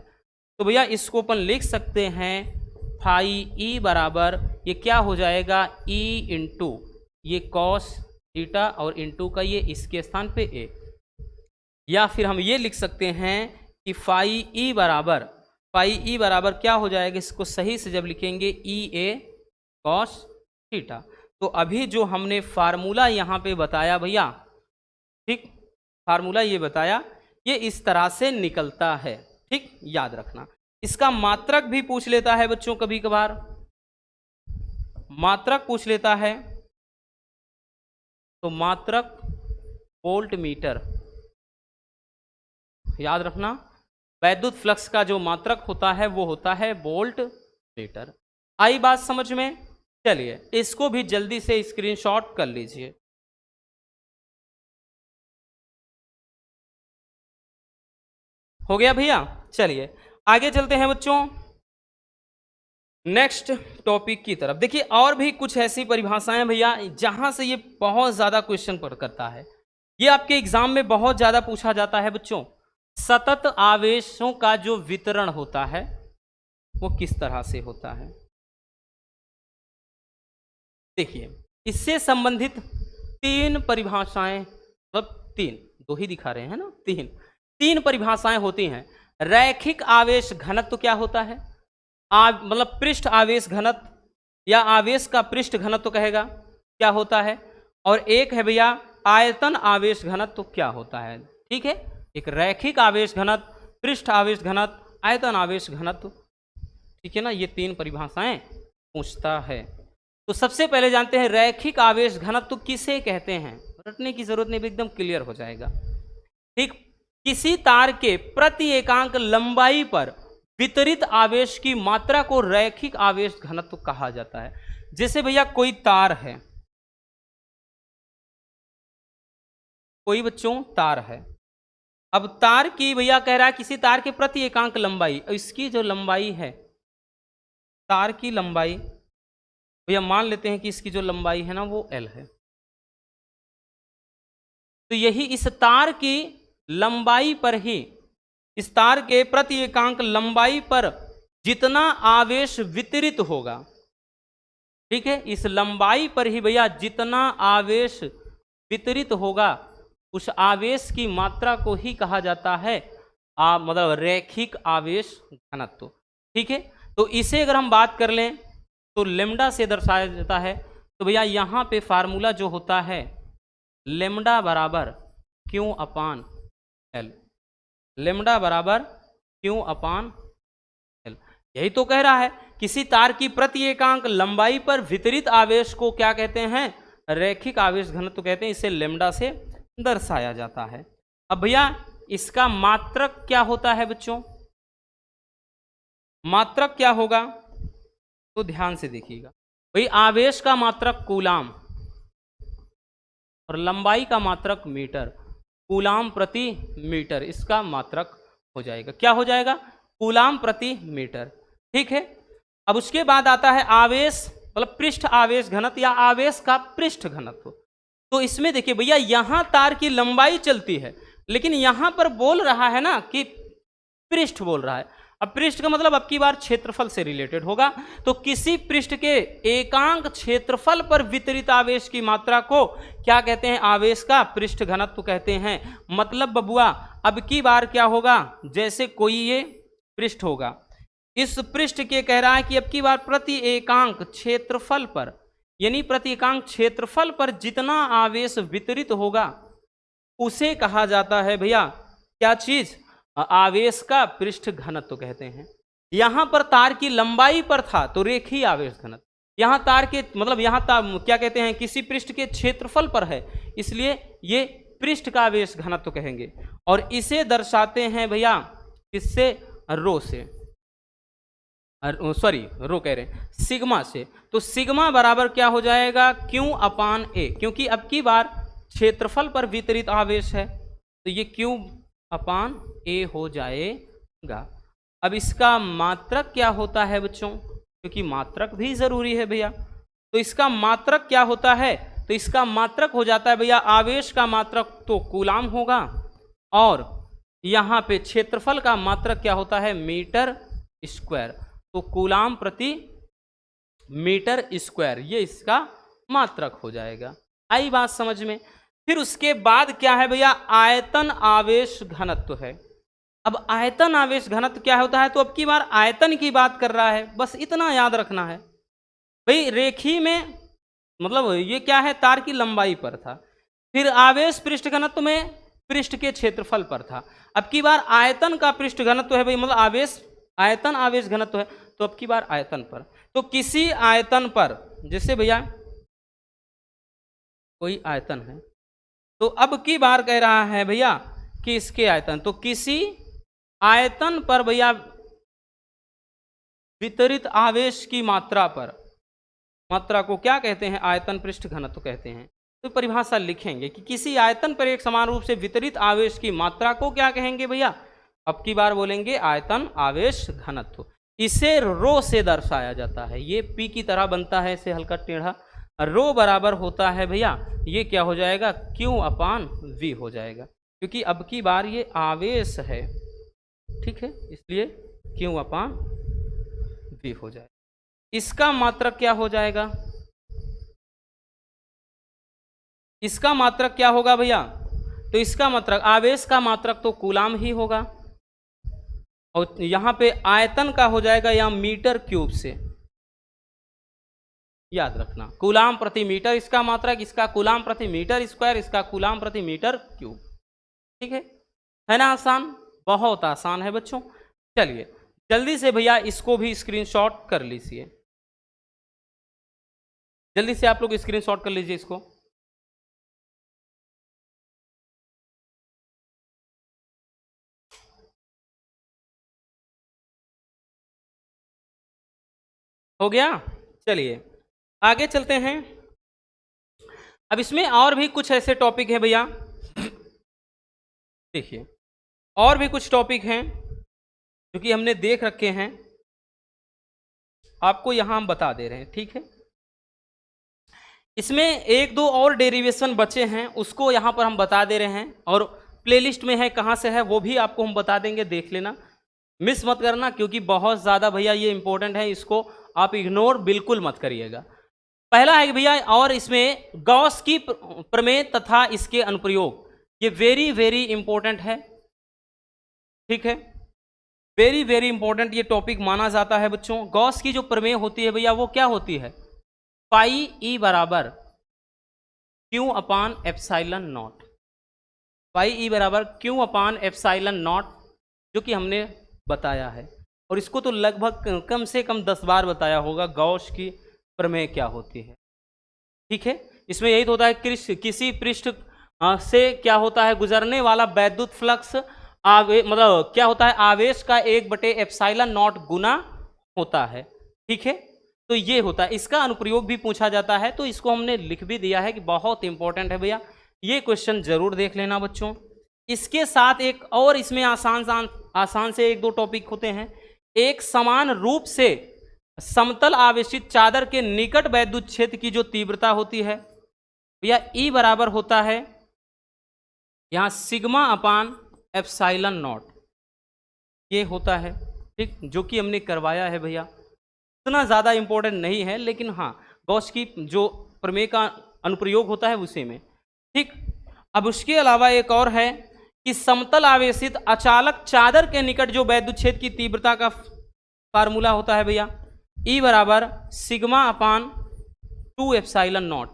तो भैया इसको अपन लिख सकते हैं फाई ई बराबर ये क्या हो जाएगा, ई इंटू ये कॉस थीटा और इंटू का ये इसके स्थान पे ए, या फिर हम ये लिख सकते हैं कि फाई ई बराबर क्या हो जाएगा, इसको सही से जब लिखेंगे ई ए कॉस थीटा। तो अभी जो हमने फार्मूला यहाँ पे बताया भैया, ठीक, फार्मूला ये बताया, ये इस तरह से निकलता है। ठीक, याद रखना। इसका मात्रक भी पूछ लेता है बच्चों, कभी कभार मात्रक पूछ लेता है, तो मात्रक वोल्ट मीटर, याद रखना। वैद्युत फ्लक्स का जो मात्रक होता है वो होता है वोल्ट मीटर। आई बात समझ में? चलिए इसको भी जल्दी से स्क्रीनशॉट कर लीजिए। हो गया भैया? चलिए आगे चलते हैं बच्चों नेक्स्ट टॉपिक की तरफ। देखिए और भी कुछ ऐसी परिभाषाएं भैया जहां से ये बहुत ज्यादा क्वेश्चन पर करता है, ये आपके एग्जाम में बहुत ज्यादा पूछा जाता है बच्चों। सतत आवेशों का जो वितरण होता है वो किस तरह से होता है? देखिए इससे संबंधित तीन परिभाषाएं, मतलब तीन, दो ही दिखा रहे हैं ना, तीन परिभाषाएं होती हैं। रैखिक आवेश घनत्व क्या होता है? मतलब पृष्ठ आवेश घनत्व या आवेश का पृष्ठ घनत्व कहेगा क्या होता है, और एक है भैया आयतन आवेश घनत्व क्या होता है। ठीक है, एक रैखिक आवेश घनत्व, पृष्ठ आवेश घनत्व, आयतन आवेश घनत्व। ठीक है ना, ये तीन परिभाषाएं पूछता है। तो सबसे पहले जानते हैं रैखिक आवेश घनत्व किसे कहते हैं। रटने की जरूरत नहीं, एकदम क्लियर हो जाएगा। ठीक, किसी तार के प्रति एकांक लंबाई पर वितरित आवेश की मात्रा को रैखिक आवेश घनत्व कहा जाता है। जैसे भैया कोई तार है, कोई बच्चों तार है। अब तार की भैया कह रहा है किसी तार के प्रति एकांक लंबाई, इसकी जो लंबाई है तार की लंबाई, भैया मान लेते हैं कि इसकी जो लंबाई है ना वो l है। तो यही इस तार की लंबाई पर ही, इस तार के प्रति एकांक लंबाई पर जितना आवेश वितरित होगा, ठीक है, इस लंबाई पर ही भैया जितना आवेश वितरित होगा उस आवेश की मात्रा को ही कहा जाता है मतलब रैखिक आवेश घनत्व। ठीक है, तो इसे अगर हम बात कर लें तो लेमडा से दर्शाया जाता है। तो भैया यहाँ पे फार्मूला जो होता है लेमडा बराबर क्यू अपान एल, लेमडा बराबर क्यू अपान एल। यही तो कह रहा है किसी तार की प्रति एकांक लंबाई पर वितरित आवेश को क्या कहते हैं, रैखिक आवेश घनत्व कहते हैं। इसे लेमडा से दर्शाया जाता है। अब भैया इसका मात्रक क्या होता है बच्चों, मात्रक क्या होगा तो ध्यान से देखिएगा। भाई आवेश का मात्रक कूलाम और लंबाई का मात्रक मीटर, कूलाम प्रति मीटर इसका मात्रक हो जाएगा। क्या हो जाएगा, कूलाम प्रति मीटर। ठीक है, अब उसके बाद आता है आवेश मतलब पृष्ठ आवेश घनत्व या आवेश का पृष्ठ घनत्व। तो इसमें देखिए भैया यहां तार की लंबाई चलती है लेकिन यहां पर बोल रहा है ना कि पृष्ठ बोल रहा है। अब पृष्ठ का मतलब अब की बार क्षेत्रफल से रिलेटेड होगा। तो किसी पृष्ठ के एकांक क्षेत्रफल पर वितरित आवेश की मात्रा को क्या कहते हैं, आवेश का पृष्ठ घनत्व कहते हैं। मतलब बबुआ अब की बार क्या होगा, जैसे कोई ये पृष्ठ होगा, इस पृष्ठ के कह रहा है कि अब की बार प्रति एकांक क्षेत्रफल पर, यानी प्रति एकांक क्षेत्रफल पर जितना आवेश वितरित होगा उसे कहा जाता है भैया क्या चीज, आवेश का पृष्ठ घनत्व कहते हैं। यहां पर तार की लंबाई पर था तो रेखीय आवेश घनत्व, यहां तार के मतलब यहां क्या कहते हैं, किसी पृष्ठ के क्षेत्रफल पर है इसलिए ये पृष्ठ का आवेश घनत्व कहेंगे। और इसे दर्शाते हैं भैया किससे, रो से, सॉरी रो कह रहे हैं सिग्मा से। तो सिग्मा बराबर क्या हो जाएगा, क्यू अपान ए, क्योंकि अब की बार क्षेत्रफल पर वितरित आवेश है तो ये क्यू अपान ए हो जाएगा। अब इसका मात्रक क्या होता है बच्चों, क्योंकि मात्रक भी जरूरी है भैया, तो इसका मात्रक क्या होता है, तो इसका मात्रक हो जाता है भैया आवेश का मात्रक तो कूलाम होगा और यहाँ पे क्षेत्रफल का मात्रक क्या होता है, मीटर स्क्वायर। तो कूलाम प्रति मीटर स्क्वायर ये इसका मात्रक हो जाएगा। आई बात समझ में। फिर उसके बाद क्या है भैया, आयतन आवेश घनत्व है। अब आयतन आवेश घनत्व क्या होता है, तो अब की बार आयतन की बात कर रहा है, बस इतना याद रखना है भाई। रेखी में मतलब ये क्या है, तार की लंबाई पर था, फिर आवेश पृष्ठ घनत्व में पृष्ठ के क्षेत्रफल पर था। अब की बार आयतन का पृष्ठ घनत्व है भाई, मतलब आवेश आयतन आवेश घनत्व है तो अब की बार आयतन पर। तो किसी आयतन पर, जैसे भैया कोई आयतन है तो अब की बार कह रहा है भैया कि इसके आयतन, तो किसी आयतन पर भैया वितरित आवेश की मात्रा पर, मात्रा को क्या कहते हैं, आयतन पृष्ठ घनत्व कहते हैं। तो परिभाषा लिखेंगे कि किसी आयतन पर एक समान रूप से वितरित आवेश की मात्रा को क्या कहेंगे भैया, अब की बार बोलेंगे आयतन आवेश घनत्व। इसे रो से दर्शाया जाता है, ये पी की तरह बनता है, इसे हल्का टेढ़ा। रो बराबर होता है भैया ये क्या हो जाएगा, क्यू अपान वी हो जाएगा, क्योंकि अब की बार ये आवेश है, ठीक है, इसलिए क्यू अपान वी हो जाएगा। इसका मात्रक क्या हो जाएगा, इसका मात्रक क्या होगा भैया, तो इसका मात्रक आवेश का मात्रक तो कूलाम ही होगा और यहां पे आयतन का हो जाएगा या मीटर क्यूब से, याद रखना कूलाम प्रति मीटर इसका मात्रक, इसका कूलाम प्रति मीटर स्क्वायर, इसका कूलाम प्रति मीटर क्यूब। ठीक है ना, आसान, बहुत आसान है बच्चों। चलिए जल्दी से भैया इसको भी स्क्रीनशॉट कर लीजिए, जल्दी से आप लोग स्क्रीनशॉट कर लीजिए इसको। हो गया, चलिए आगे चलते हैं। अब इसमें और भी कुछ ऐसे टॉपिक है भैया देखिए और भी कुछ टॉपिक हैं जो कि हमने देख रखे हैं, आपको यहां हम बता दे रहे हैं, ठीक है। इसमें एक दो और डेरिवेशन बचे हैं, उसको यहां पर हम बता दे रहे हैं, और प्लेलिस्ट में है, कहां से है वो भी आपको हम बता देंगे, देख लेना, मिस मत करना, क्योंकि बहुत ज़्यादा भैया ये इंपॉर्टेंट है, इसको आप इग्नोर बिल्कुल मत करिएगा। पहला है भैया, और इसमें गॉस की प्रमेय तथा इसके अनुप्रयोग, ये वेरी वेरी इंपॉर्टेंट है, ठीक है, वेरी वेरी इंपॉर्टेंट ये टॉपिक माना जाता है बच्चों। गॉस की जो प्रमेय होती है भैया वो क्या होती है, पाई ई बराबर क्यू अपान एप्साइलन नॉट, पाई ई बराबर क्यू अपान एप्साइलन नॉट, जो कि हमने बताया है, और इसको तो लगभग कम से कम 10 बार बताया होगा, गॉस की प्रमेय क्या होती है, ठीक है। इसमें यही तो होता है, किसी पृष्ठ से क्या होता है, गुजरने वाला वैद्युत फ्लक्स मतलब क्या होता है, आवेश का 1/एप्सिलॉन नॉट गुना होता है, ठीक है। तो ये होता है, इसका अनुप्रयोग भी पूछा जाता है, तो इसको हमने लिख भी दिया है कि बहुत इंपॉर्टेंट है भैया, ये क्वेश्चन जरूर देख लेना बच्चों। इसके साथ एक और इसमें आसान से एक दो टॉपिक होते हैं। एक समान रूप से समतल आवेशित चादर के निकट वैद्युत क्षेत्र की जो तीव्रता होती है भैया, ई बराबर होता है यहां सिग्मा अपान एप्सिलॉन नॉट, ये होता है, ठीक, जो कि हमने करवाया है भैया, इतना ज़्यादा इंपॉर्टेंट नहीं है, लेकिन हाँ गॉस की जो प्रमेय का अनुप्रयोग होता है उसी में, ठीक। अब उसके अलावा एक और है कि समतल आवेशित अचालक चादर के निकट जो वैद्युत क्षेत्र की तीव्रता का फार्मूला होता है भैया, ई बराबर सिग्मा अपान 2 एप्सिलॉन नॉट,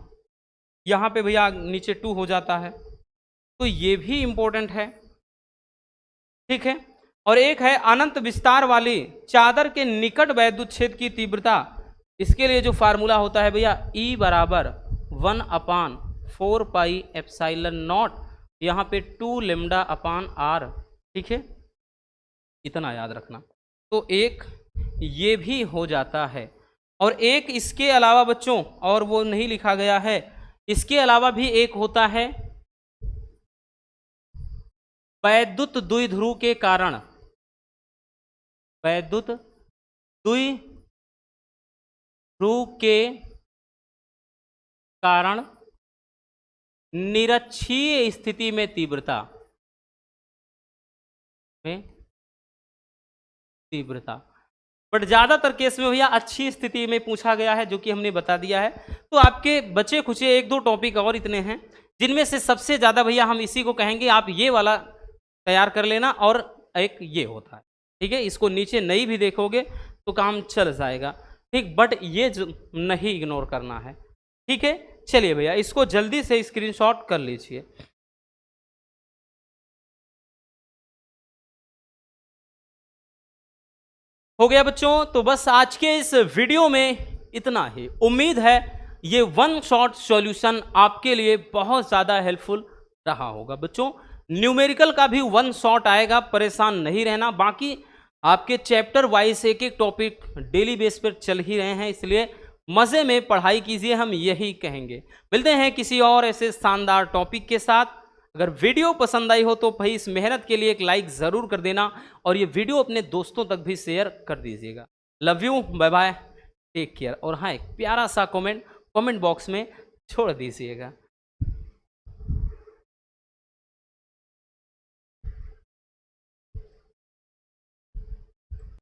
यहाँ पे भैया नीचे 2 हो जाता है, तो ये भी इंपॉर्टेंट है, ठीक है। और एक है अनंत विस्तार वाली चादर के निकट वैद्युत क्षेत्र की तीव्रता, इसके लिए जो फार्मूला होता है भैया, ई बराबर 1/4 पाई एप्सिलॉन नॉट, यहाँ पे 2 लैम्डा अपान आर, ठीक है, इतना याद रखना। तो एक ये भी हो जाता है, और एक इसके अलावा बच्चों, और वो नहीं लिखा गया है, इसके अलावा भी एक होता है वैद्युत द्विध्रुव के कारण, वैद्युत द्विध्रुव के कारण निरक्षीय स्थिति में तीव्रता बट ज्यादातर केस में भैया अच्छी स्थिति में पूछा गया है, जो कि हमने बता दिया है। तो आपके बचे खुचे एक दो टॉपिक और इतने हैं, जिनमें से सबसे ज्यादा भैया हम इसी को कहेंगे, आप ये वाला तैयार कर लेना, और एक ये होता है, ठीक है, इसको नीचे नहीं भी देखोगे तो काम चल जाएगा, ठीक, बट ये नहीं इग्नोर करना है, ठीक है। चलिए भैया इसको जल्दी से स्क्रीनशॉट कर लीजिए। हो गया बच्चों, तो बस आज के इस वीडियो में इतना ही। उम्मीद है ये वन शॉट सॉल्यूशन आपके लिए बहुत ज़्यादा हेल्पफुल रहा होगा बच्चों। न्यूमेरिकल का भी वन शॉट आएगा, परेशान नहीं रहना। बाकी आपके चैप्टर वाइज एक एक टॉपिक डेली बेस पर चल ही रहे हैं, इसलिए मज़े में पढ़ाई कीजिए, हम यही कहेंगे। मिलते हैं किसी और ऐसे शानदार टॉपिक के साथ। अगर वीडियो पसंद आई हो तो भाई इस मेहनत के लिए एक लाइक ज़रूर कर देना, और ये वीडियो अपने दोस्तों तक भी शेयर कर दीजिएगा। Love you, bye bye, take care. और हाँ, एक प्यारा सा कमेंट बॉक्स में छोड़ दीजिएगा।